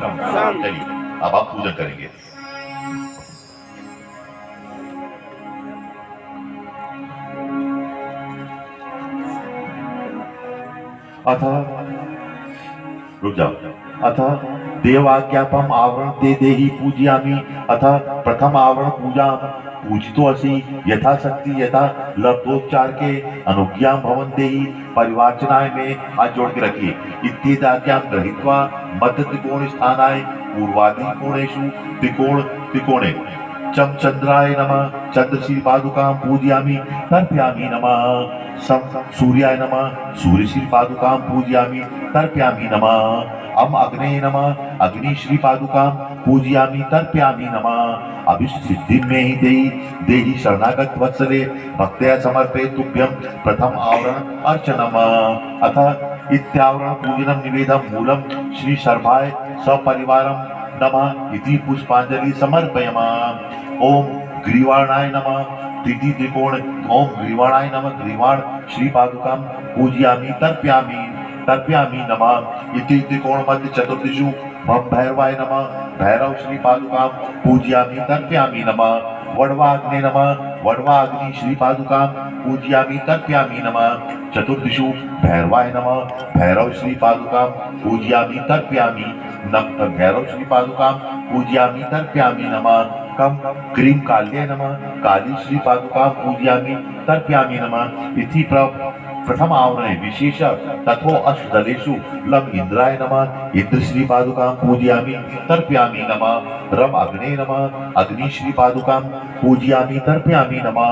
चलिए अब आप पूजन करेंगे। अथ रुक जाओ। अथ देवाज्ञापम आवरण ते देहि पूजयामि। अथ प्रथम आवरण पूजा पूजितो असि यथाशक्ति यथा लब्धोपचार के अनुज्ञा भवन देहि परिवार्चनाय में हाथ जोड़ के रखिए। इत्येताज्ञां गृहीत्वा मध्य त्रिकोण स्थानाय पूर्वादि कोणेषु त्रिकोण त्रिकोणे चम चंद्राय नमः चंद्र श्री पादुकां पूजयामि तर्पयामि नमः। सम सूर्याय नमः सूर्य श्री पादुकां पूजयामि तर्पयामि नमः। अम अग्ने नमः अग्नि श्री पादुकां पूजयामि तर्पयामि नमः। अभिष्ट सिद्धि में ही देहि शरणागत वत्सले भक्त्या समर्पये तुभ्यं प्रथम आवरण अर्चनम। अथ इत्यावरण पूजनम निवेदम मूलम श्री शर्भाय सपरिवारम नमः इति पुष्पांजलि समर्पयामः। ओम ग्रीवाणाय नमः त्रिदि त्रिकोण ओम ग्रीवाणाय नमः ग्रीवाण श्री पादुकां पूजयामि तर्पयामि नमः। इति त्रिकोण मध्य चतुर्दिशु भम भैरवाय नमः भैरव श्री पादुकां पूजयामि तर्पयामि नमः। वडवाग्ने नमः वडवाग्नि श्री पादुकां पूजयामि तर्पयामि नमः। चतुर्दिशु भैरवाय नमः भैरव श्री पादुकां पूजयामि तर्पयामि नमः। भैरव श्री पादुकां पूजयामि तर्पयामि नमः। कम क्रीम काल्ये नमः काली श्री पादुकां पूजयामि तर्पयामि नमः। इति प्रथम आवरणे विशेष तथो अष्टदलेषु लं इंद्राय नमः इंद्र श्री पादुकां पूजयामि तर्पयामि नमः रम अग्ने नमः अग्नि श्री पादुकां पूजयामि तर्पयामि नमः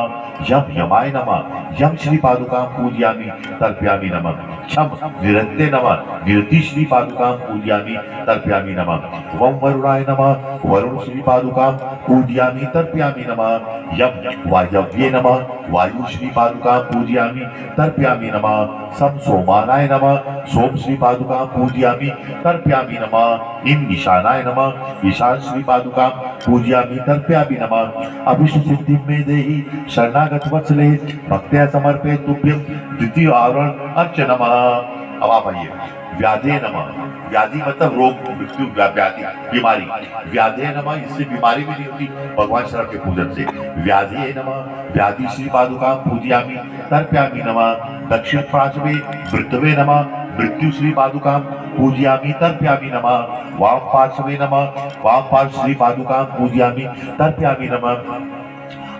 यम यमाय नमः यम श्री पादुकां पूजयामि तर्पयामि नमः क्षम निरत्ते नमः निरति श्री पादुकां पूजयामि तर्पयामि नमः वम वरुणाय नमः वरुण श्री पादुकां पूजयामि तर्पयामि नमः यम वायव्ये नमः वायु श्री पादुकां पूजयामि तर्पयामि नमः सम सोमानाय नमः सोम श्री पादुकां पूजयामि तर्पयामि नमः इन ईशानाय नमः ईशान श्री पादुकां पूजयामि तर्पयामि नमः अभिष्ट सिद्धि में देहि शरणागत वत्सले भक्त्या समर्पये तुभ्यं द्वितीय आवरण अर्च नमः। अब आप आइए व्याधे नमः। व्याधि मतलब रोग मृत्यु व्याधि बीमारी। व्याधे नमः इससे बीमारी भी नहीं होती भगवान शरण के पूजन से। व्याधे नमः व्याधि श्री पादुकां पूजयामि तर्पयामि नमः दक्षिण पार्श्वे मृतवे नमः मृत्यु श्री पादुकां पूजयामि तर्पयामि नमः वाम पार्श्वे नमः वाम पार्श्व श्री पादुकां पूजयामि तर्पयामि नमः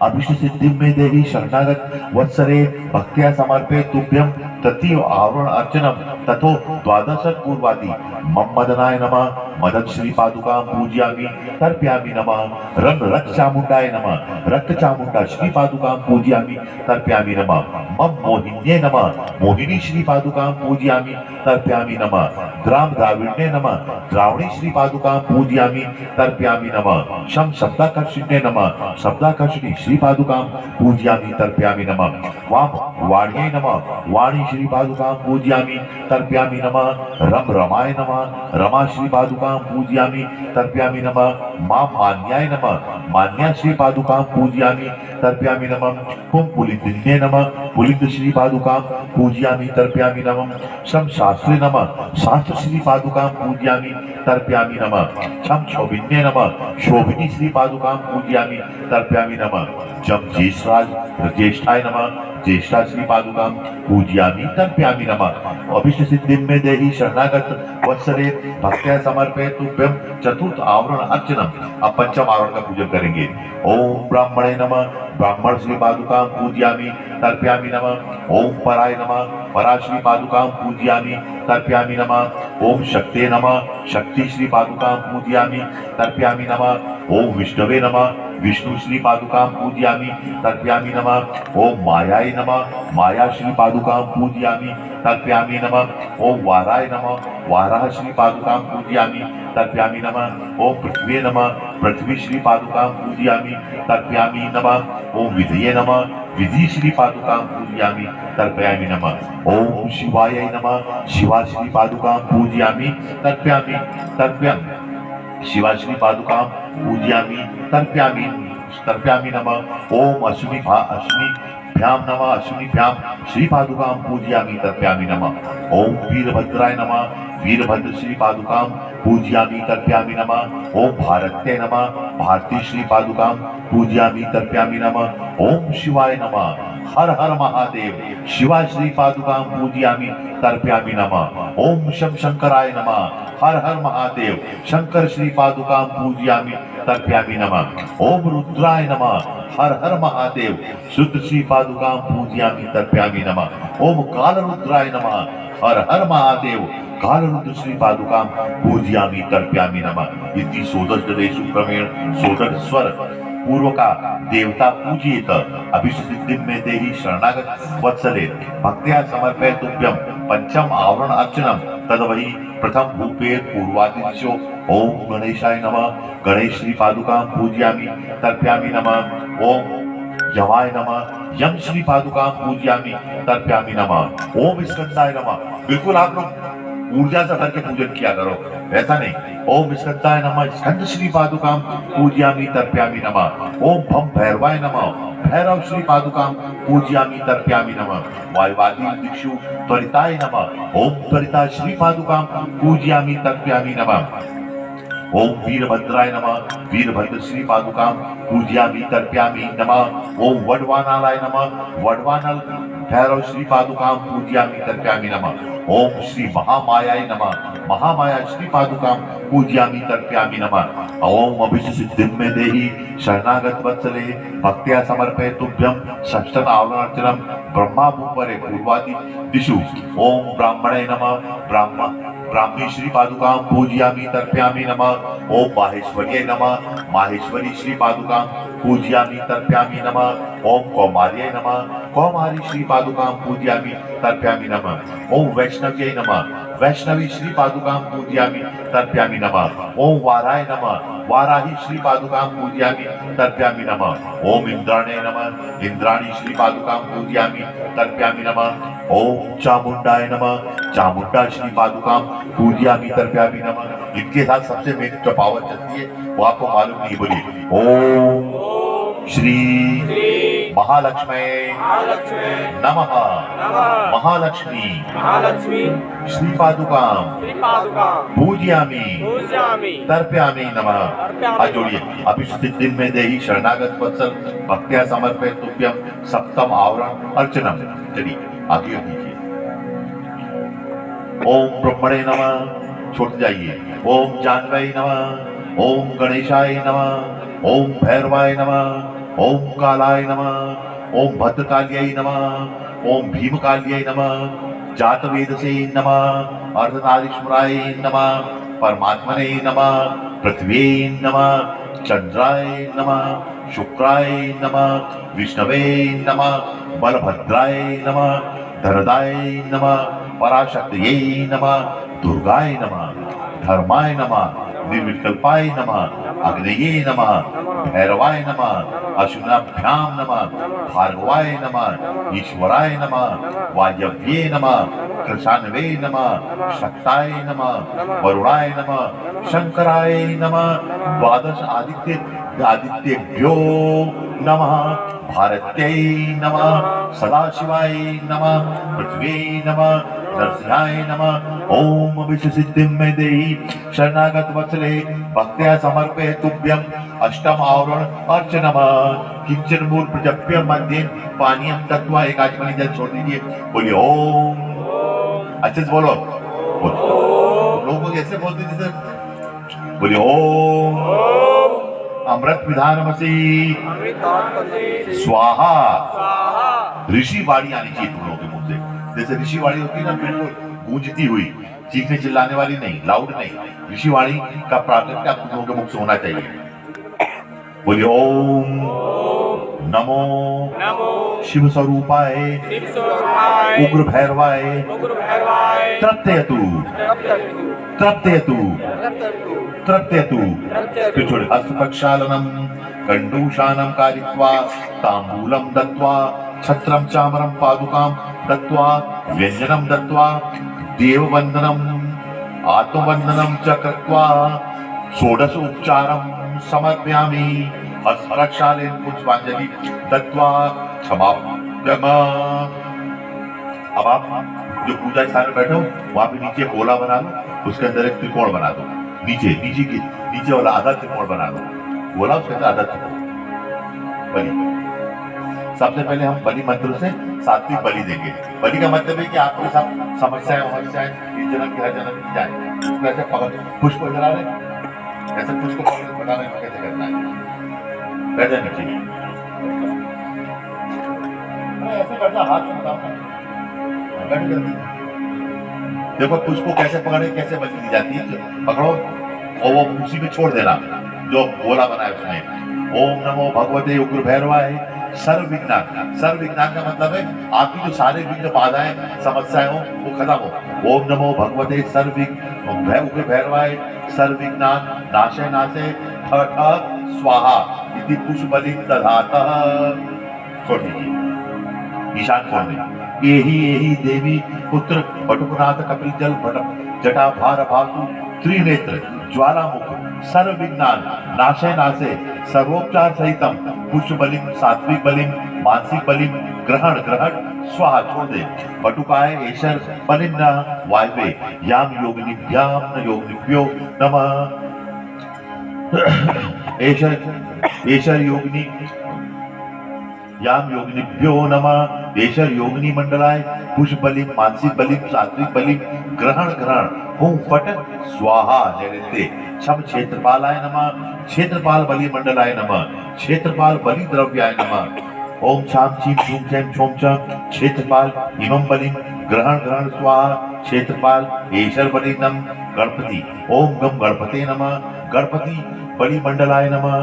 अभिष्ट सिद्धि में देहि शरणागत वत्सरे भक्त्या समर्पये तुभ्यं तृतीय आवरण अर्चनम तथो द्वादश पूर्वादि मम मदनाय नमः मदन श्री पादुकां पूजयामि तर्पयामि नमः रम रक्त चामुंडाय नमः रक्त चामुंडा श्री पादुकां पूजयामि तर्पयामि नमः मम मोहिन्ये नमः मोहिनी श्री पादुकां पूजयामि तर्पयामि नमः द्राम द्राविण्ये नमः द्रावणी श्री पादुकां पूजयामि तर्पयामि नमः शम शब्दाकर्षिण्ये नमः शब्दाकर्षिणी श्री पादुकां पूजयामि तर्पयामि नमः वाम वाण्ये नमः वाणी श्री पादुकां पूजयामि तर्पयामि नमः रम रमाय नमः रमा श्री पादुकां पूजयामि तर्पयामि नमः मां मान्याय नमः मान्या श्री पादुकां पूजयामि तर्पयामि नमः हुम पुलिंदिन्ये नमः पुलिंद श्री पादुकां पूजयामि तर्पयामि नमः शम शास्त्रे नमः शास्त्र श्री पादुकां पूजयामि तर्पयामि नमः शम शोभिन्ये नमः शोभिनी श्री पादुकां पूजयामि तर्पयामि नमः जम ज्येष्ठराज ज्येष्ठाय नमः ज्येष्ठा श्री पादुकां पूजयामि तर्पयामि नमः अभिष्ट सिद्धि में देहि शरणागत वत्सरे भक्त्या समर्पये तुभ्यं चतुर्थ आवरण अर्चनम। अब पंचम आवरण का पूजन करेंगे। ओम ब्राह्मणे नमः ब्राह्मण श्री पादुकां पूजयामि तर्पयामि नमः ओम पराय नमः परा श्री पादुकां पूजयामि तर्पयामि नमः ओम शक्ते नमः शक्ति श्री पादुकां पूजयामि तर्पयामि नमः ओम विष्णवे नमः विष्णु श्री पादुकां पूजयामि तर्पयामि नमः ओम मायाय नमः माया श्री पादुकां पूजयामि तर्पयामि नमः ओम वाराय नमः वाराह श्री पादुकां पूजयामि तर्पयामि नमः ओम पृथ्वी नमः पृथ्वी श्री पादुकां पूजयामि तर्पयामि नमः ओम विधये नमः विधि श्री पादुकां पूजयामि तर्पयामि नमः ओम शिवाय नमः शिवा श्री पादुकां पूजयामि तर्पयामि शिवा श्री पादुकां पूजयामि तर्पयामि नमः ओम अश्विनीभ्यां नमः अश्विनीभ्यां श्री पादुकां पूजयामि तर्पयामि नमः ओम वीरभद्राय नमः वीरभद्र श्री पादुकां पूजयामि तर्पयामि नमः ओम भारत्ये नमः भारती श्री पादुकां पूजयामि तर्पयामि नमः ओम शिवाय नमः हर हर महादेव शिवा श्री पादुकां पूजयामि तर्पयामि नमः ओम शम शंकराय नमः हर हर महादेव शंकर श्री पादुकां पूजयामि तर्पयामि नमः ओम रुद्राय नमः हर हर महादेव शुद्ध श्री पादुकां पूजयामि तर्पयामि नमः ओम काल रुद्राय नमः हर हर महादेव काल रुद्र श्री पादुकां पूजयामि तर्पयामि नमः इति सोदशदेषु क्रमेण सोदर स्वर पूर्व का देवता पूजित अभिष्ट सिद्धि में देहि शरणागत वत्सले भक्त्या समर्पये तुभ्यं पंचम आवरण अर्चनम तदवहि प्रथम भूपेर पूर्वादिशो ओम गणेशाय नमः गणेश श्री पादुकां पूजयामि तर्पयामि नमः ओम यमाय नमः यम श्री पादुकां पूजयामि तर्पयामि नमः ओम स्कंदाय नमः। बिल्कुल आप लोग ऊर्जा से भर के पूजन किया करो, ऐसा नहीं। ओम स्कंदाय नमः स्कंद श्री पादुकां पूजयामि तर्पयामि नमः ओम भम भैरवाय नमः भैरव श्री पादुकां पूजयामि तर्पयामि नमः वायुवादी दिक्षु त्वरिताय नमः ओम त्वरिता श्री पादुकां पूजयामि तर्पयामि नमः ओम वीरभद्राय नमः वीरभद्र श्री पादुकां पूजयामि तर्पयामि नमः ओम वडवानालाय नमः वडवानल भैरव श्री पादुकां पूजयामि तर्पयामि नमः ओम श्री महामायाय नमः महामाया श्री पादुकां पूजयामि तर्पयामि नमः ओम अभिषिद्धिं मे देहि शरणागत वत्सले भक्त्या समर्पये तुभ्यं षष्ठन आवरणार्चनं ब्रह्माभूपरे पूर्वादि दिशु ओम ब्राह्मणे नमः ब्राह्मी श्री पादुकां पूजयामि तर्पयामि नमः ओम माहेश्वर्यै नमः माहेश्वरी श्री पादुकां पूजयामि तर्पयामि नमः ओम कौमार्यै नमः कौमारी श्री पादुकां पूजयामि तर्पयामि नमः ओम वैष्णव्यै नमः वैष्णवी श्री पादुकां पूजयामि तर्पयामि नमः ओम वाराय नमः वाराही श्री पादुकां पूजयामि तर्पयामि नमः ओम इंद्राणे नमः इंद्राणी श्री पादुकां पूजयामि तर्पयामि नमः ओम चामुंडाय नमः चामुंडा श्री पादुकां पूजयामि तर्पयामि नमः। इनके साथ सबसे मेन जो पावर चलती है वो आपको मालूम नहीं, बोलिए ओम श्री महालक्ष्मी नमः महालक्ष्मी श्री पादुकां पूजयामि तर्पयामि नमः। हाथ जोड़िए। अभिषिद्धिं मे देहि शरणागत वत्सल भक्त्या समर्पये तुभ्यं सप्तम आवरण अर्चनम। चलिए आगे कीजिए। ओम ब्रह्मणे नमः, छोड़ जाइए। ओम जानवै नमः, ओम गणेशाय नमः, ओम भैरवाय नमः, ओम कालाय नमः, ओम भद्रकाल्यै नमः, ओम भीमकाल्यै नमः, जातवेदसे नमः, अर्धनारीश्वराय नमः, परमात्मने नमः, पृथ्व्यै नमः, चंद्राय नमः, शुक्राय नमः, विष्णवे नमः, बलभद्राय नमः, धरदाय नमः, पराशक्त्यै नमः, दुर्गाय नमः, धर्माय नमः, निर्विकल्पाय नमः, अग्नये नमः, भैरवाय नमः, अश्विनाभ्यां नमः, भार्गवाय नमः, ईश्वराय नमः, वायव्ये नमः, कृशानवे नमः, शक्ताय नमः, वरुणाय नमः, शंकराय नमः, द्वादश आदित्येभ्यो नमः, भारत्यै नमः, सदाशिवाय नमः, पृथ्व्यै नमः, नरसिंहाय नमः। ओम अभिषिद्धिं मे देहि शरणागत वत्सले भक्त्या समर्पये तुभ्यं अष्टम आवरण अर्चनम। किंचन मूल प्रजप्य मध्य पानीयम तत्वा एक आचमनी जल छोड़ दीजिए। बोलिए ओम। अच्छे से बोलो। लोगों कैसे बोलते जैसे बोलिए ओम अमृत विधानमसि स्वाहा। ऋषि वाणी आनी चाहिए तुम लोगों के मुंह से। जैसे ऋषि वाणी होती है ना, बिल्कुल गूंजती हुई, चीखने चिल्लाने वाली नहीं, लाउड नहीं। ऋषि वाणी का प्राकट्य आप तुम लोगों के मुख से होना चाहिए। बोलिए ओम नमो शिव स्वरूपाय उग्र भैरवाय तृप्यतु तृप्यतु तृप्यतु। पिछुड़ हस्त प्रक्षालनम कंडूशानं कारयित्वा तांबूलं दत्वा छत्रं चामरं पादुकां दत्वा व्यंजनं दत्वा देववंदनम् आत्मवंदनं च कृत्वा षोडश उपचारं समर्पयामि। हस्तप्रक्षालनेन पुष्पांजलि दत्वा समाप्यम। अब आप जो पूजा स्थान में बैठे हो वहां पे नीचे गोला बना लो, उसके अंदर एक त्रिकोण बना दो। नीचे वाला आधा त्रिकोण बना दो, गोला उसके अंदर आधा त्रिकोण। बलि सबसे पहले हम बलि मंत्र से सात्विक बलि देंगे। बलि का मतलब है कि आपके साथ समस्याएं इस जन्म की हर जन्म की जाए। ऐसे पकड़ पुष्प जला रहे, ऐसे पुष्प पकड़ बता रहे कैसे करना है। बैठ जाए नीचे, ऐसे करना, हाथ में बैठ जल्दी। देखो पुष्प को कैसे पकड़े, कैसे बलि दी जाती है। पकड़ो और वो उसी में छोड़ देना जो गोला बना है उसमें। ओम नमो भगवते उग्र भैरवाय सर्व विज्ञान का मतलब है आपकी जो सारे विघ्न बाधाएं समस्याएं हो वो खत्म हो। ओम नमो भगवते उग्र भैरवाय सर्व विज्ञान नाशे नाशे ठ स्वाहा इति पुष्पबलि दधातः। छोड़ दीजिए। ईशान कौन है? एहि देवी पुत्र बटुकनाथ कपिल जल जटा भार भातु त्रिनेत्र ज्वालामुख सर्व विज्ञान नाशे नाशे सर्वोपचार सहितम पुष्प बलिम सात्विक बलिम मानसिक बलिम ग्रहण स्वाहा। छोड़ दे। बटुकाय ऐशर बलिम न वायवे याम योगिनिभ्याम न योगिनिभ्यो नमः। एशर योगिनी याम योगिनीभ्यो नमः। एशर योगिनी मंडलाय पुष्प बलिम मानसिक बलिम सात्विक बलिम ग्रहण ग्रहण हुम फट स्वाहा नैवेद्य छम क्षेत्रपालाय नमः। क्षेत्रपाल बलि मंडलाय नमः। क्षेत्रपाल बलि द्रव्याय नमः। ओम छाम चीम छूम छेम छोम छम क्षेत्रपाल इमं बलिम ग्रहण ग्रहण स्वाहा। क्षेत्रपाल एशर बलि नम गणपति ओम गम गणपते नमः। गणपति बलि मंडलाय नमः।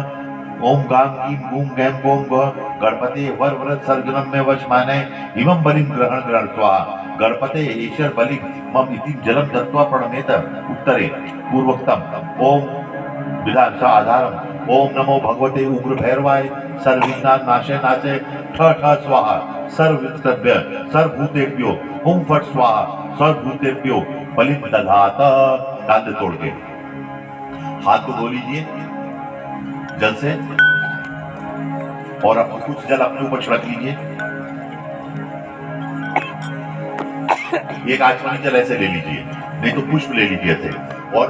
ओम गाम गीम गूम गैम गोम ग गणपते वर व्रत सर्जनम में वशमाने इमं बलिम ग्रहण ग्रहण स्वाहा। गणपते ईश्वर बलि मम इति जलम दत्वा प्रणमेत उत्तरे पूर्वोक्तम। ओम विधान सा आधारम। ओम नमो भगवते उग्र भैरवाय सर्वविघ्नान् नाशे नाशे ठ ठ स्वाहा। सर्ववितव्य सर्वभूतेभ्यो हुम फट स्वाहा। सर्वभूतेभ्यो बलिम दधात। दांत तोड़ के हाथ को धो लीजिए जल से और अब कुछ जल अपने ऊपर छिड़क लीजिए। एक आचमनी जल ऐसे ले लीजिए, नहीं तो पुष्प ले लीजिए ऐसे। और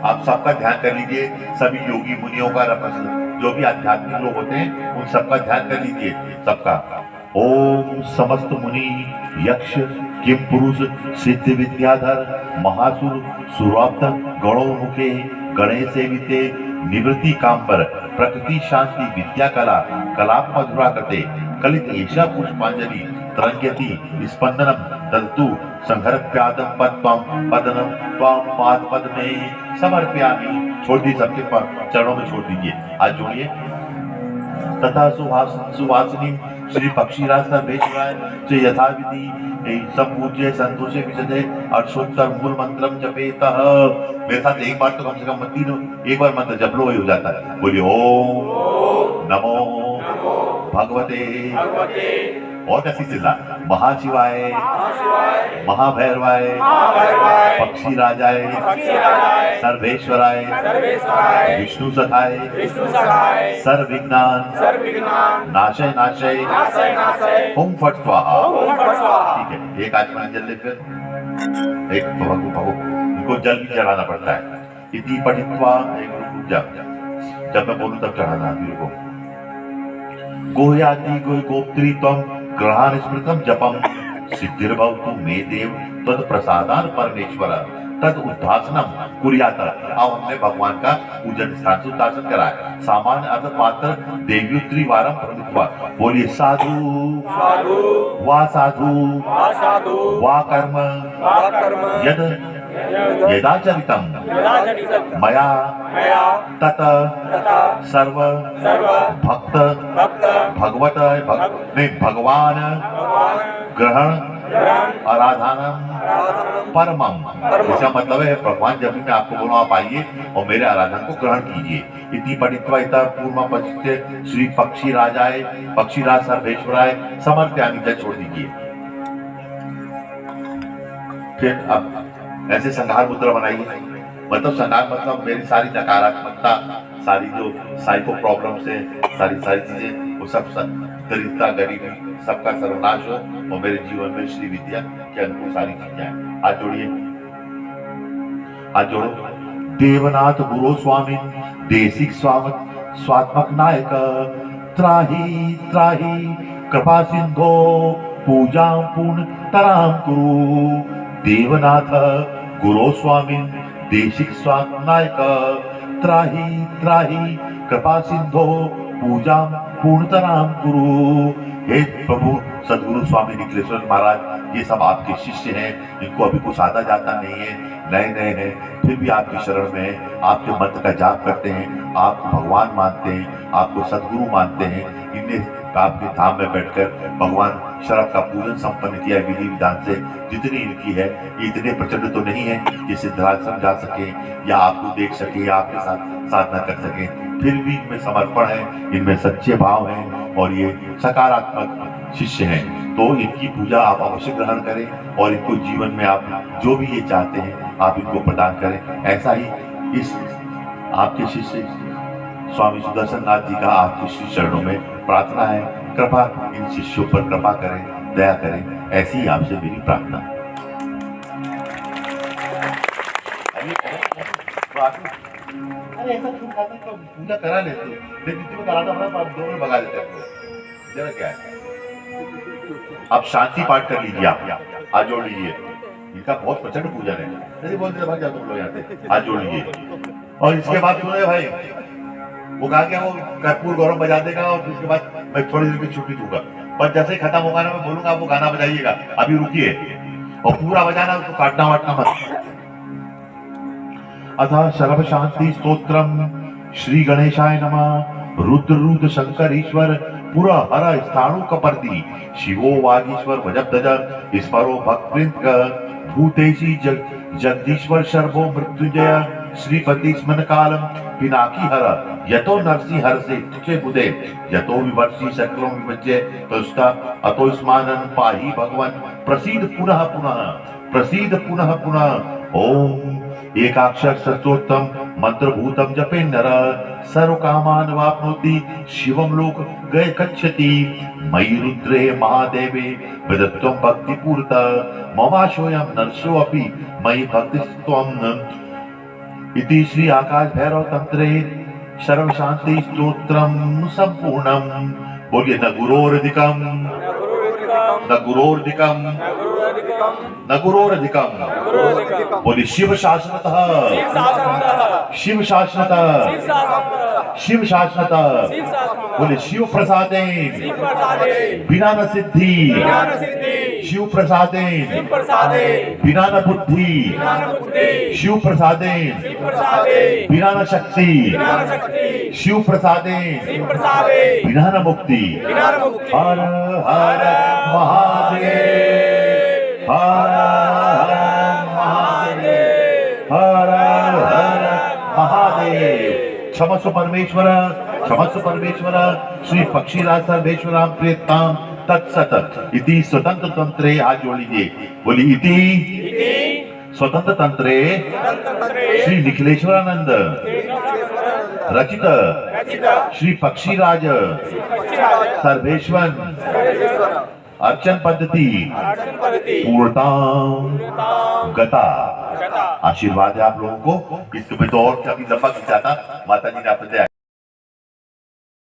आप सबका ध्यान कर लीजिए, सभी योगी मुनियों का जो भी आध्यात्मिक लोग होते हैं उन सबका ध्यान कर लीजिए सबका। ओम समस्त मुनि यक्ष किम पुरुष सिद्ध विद्याधर महासुर सुराप्त गणो मुखे गणेश सेविते निवृत्ति काम पर प्रकृति शांति विद्या कला कलाप मधुरा करते कलित ऐसा पुष्पांजलि तरंगति स्पंदनम दन्तु संहर्प्यादम पद्मम पदनम त्वाम पाद पद में समर्पयामि। छोड़ दी सबके चरणों में छोड़ दीजिए, हाथ जोड़िए। तथा सुवासिनी श्री पक्षीराज सर्वेश्वराय से यथाविधि संपूज्य संतोषे विशदे अक्षोत्तर मूल मंत्रम जपेतः। मेरे साथ एक बार तो कम से कम एक बार मंत्र जप लो, वही हो जाता है। बोलिए ओम नमो भगवते और कैसी चिल्ला महाशिवाय महाभैरवाय पक्षी राजाय सर्वेश्वराय विष्णु सखाय सर्वविघ्नान् नाशय नाशय ओम फट स्वाहा। ठीक है, एक आचमन जल ले, फिर एक भगो इनको जल भी चढ़ाना पड़ता है। इति पठित्वा एक रुक जा, जब मैं बोलूं तब चढ़ाना को। गोह्याति गोप्त्री त्वं ग्रहान स्मृतम जपम सिद्धिर्भवतु मे देव तद प्रसादान परमेश्वर तद उद्धासनम कुर्यात। अब हमने भगवान का पूजन स्थान से उद्धासन कराया। सामान्य अर्थ पात्र देव्युत्रिवारम प्रमित्वा। बोलिए साधु वा साधु वा कर्म यद यदाचरितम मया तत सर्व भक्त भगवत भगवान ग्रहण आराधनम परमम। इसका मतलब है भगवान जब भी मैं आपको बोलूं आप आइए और मेरे आराधन को ग्रहण कीजिए। इति पठित्वा इतः पूर्व पचित श्री पक्षी राजाय पक्षीराज सर्वेश्वराय समर्पयामि। जल छोड़ दीजिए। फिर अब ऐसे संहार मुद्रा बनाइए। मतलब संहार मतलब मेरी सारी नकारात्मकता, सारी जो साइको प्रॉब्लम से सारी चीजें वो सब दरिद्रता गरीबी सबका सर्वनाश हो और मेरे जीवन में श्री विद्या के अनुकूल सारी चीजें आए। हाथ जोड़िए, हाथ जोड़ो। देवनाथ गुरु स्वामी देशिक स्वात्मक नायक त्राही त्राही कृपा सिंधो पूजा पूर्ण तराम कुरु। देवनाथ गुरु स्वामी देशिक स्वात्मनायक त्राही त्राही कृपा सिंधो पूजा पूर्णतराम गुरु। हे प्रभु सदगुरु स्वामी निखिलेश्वर महाराज, ये सब आपके शिष्य हैं, इनको अभी कुछ आता जाता नहीं है, नए नए हैं, फिर भी आपकी शरण में है, आपके मंत्र का जाप करते हैं, आपको भगवान मानते हैं, आपको सदगुरु मानते हैं। इन्हें आपके धाम में बैठकर भगवान शरद का पूजन संपन्न किया विधि विधान से। जितनी इनकी है ये इतने प्रचंड तो नहीं है कि सिद्धार्थ समझा सके या आपको देख सके या आपके साथ साधना कर सके, फिर भी इनमें समर्पण है, इनमें सच्चे भाव हैं और ये सकारात्मक शिष्य हैं। तो इनकी पूजा आप अवश्य ग्रहण करें और इनको जीवन में आप जो भी ये चाहते हैं आप इनको प्रदान करें। ऐसा ही इस आपके शिष्य स्वामी सुदर्शन नाथ जी का आपके श्री चरणों में प्रार्थना है। कृपा इन शिष्यों पर कृपा करें, दया करें, ऐसी ही आपसे मेरी प्रार्थना है। अरे ऐसा क्यों खाता तो पूजा करा लेते हो, लेकिन तुम्हें कराना पड़ा, आप 2 में भगा देते हो। जरा क्या है, आप शांति पाठ कर लीजिए, आप हाथ जोड़ लीजिए, इनका बहुत प्रचंड पूजन है। नहीं बोलते भाग जाओ तुम लोग यहाँ से, हाथ जोड़ लीजिए। और इसके बाद सुने भाई, वो कहा क्या, वो कर्पूर गौरव बजा देगा और उसके बाद मैं थोड़ी देर की छुट्टी दूंगा, पर जैसे ही खत्म होगा ना मैं बोलूंगा आप वो गाना बजाइएगा, अभी रुकिए, और पूरा बजाना, उसको काटना वाटना मत। अतः सर्व शांति स्तोत्रम श्री गणेशाय नमः। रुद्र रुद्र शंकर ईश्वर पुरा हर स्थाणु कपर्दी शिवो वागीश्वर भजब्दज स्मरो भक्तवृंद भूतेशी जगदीश्वर शर्भो मृत्युंजय श्रीपति स्मन कालम पिनाकी हर यतो नरसी हर से तुचे बुदे यतो विवर्षी सकलों विवज्य तुष्टा अतो स्मानन पाही भगवन प्रसीद पुनः पुनः, प्रसीद पुनः पुनः। ओम एकाक्षर सत्योत्तम मंत्रभूतम जपे नर सर्व कामान वाप्नोति शिवम लोक गए गच्छति। मयि रुद्रे महादेवे विदत्वं भक्ति पूर्ता ममाशोयम नरसो अपि मयि भक्तिस्त्वं। इति श्री आकाश भैरव तंत्रे सर्व शांति स्तोत्रम संपूर्णम। बोलिए न गुरोरधिकम न गुरोरधिकम न गुरोरधिकम। बोलिए शिव शाश्वतः शिव शाश्वतः शिव शाश्वतः। बोले शिव प्रसादे बिना न सिद्धि शिव प्रसादे बिना न बुद्धि शिव प्रसादे बिना न शक्ति शिव प्रसादे बिना न मुक्ति। हर हर महादेव हर हर महादेव हर हर महादेव। क्षमस्व परमेश्वर क्षमस्व परमेश्वर श्री पक्षीराज सर्वेश्वराम प्रेताम तत्सत। इति स्वतंत्र तंत्रे, हाथ जोड़ लीजिए, बोली इति स्वतंत्र तंत्रे श्री निखिलेश्वरानंद रचित श्री पक्षीराज सर्वेश्वर अर्चन पद्धति पूर्णताम गता। आशीर्वाद है आप लोगों को। इसके में तो और कभी लंबा खिंचाता, माता जी ने आपसे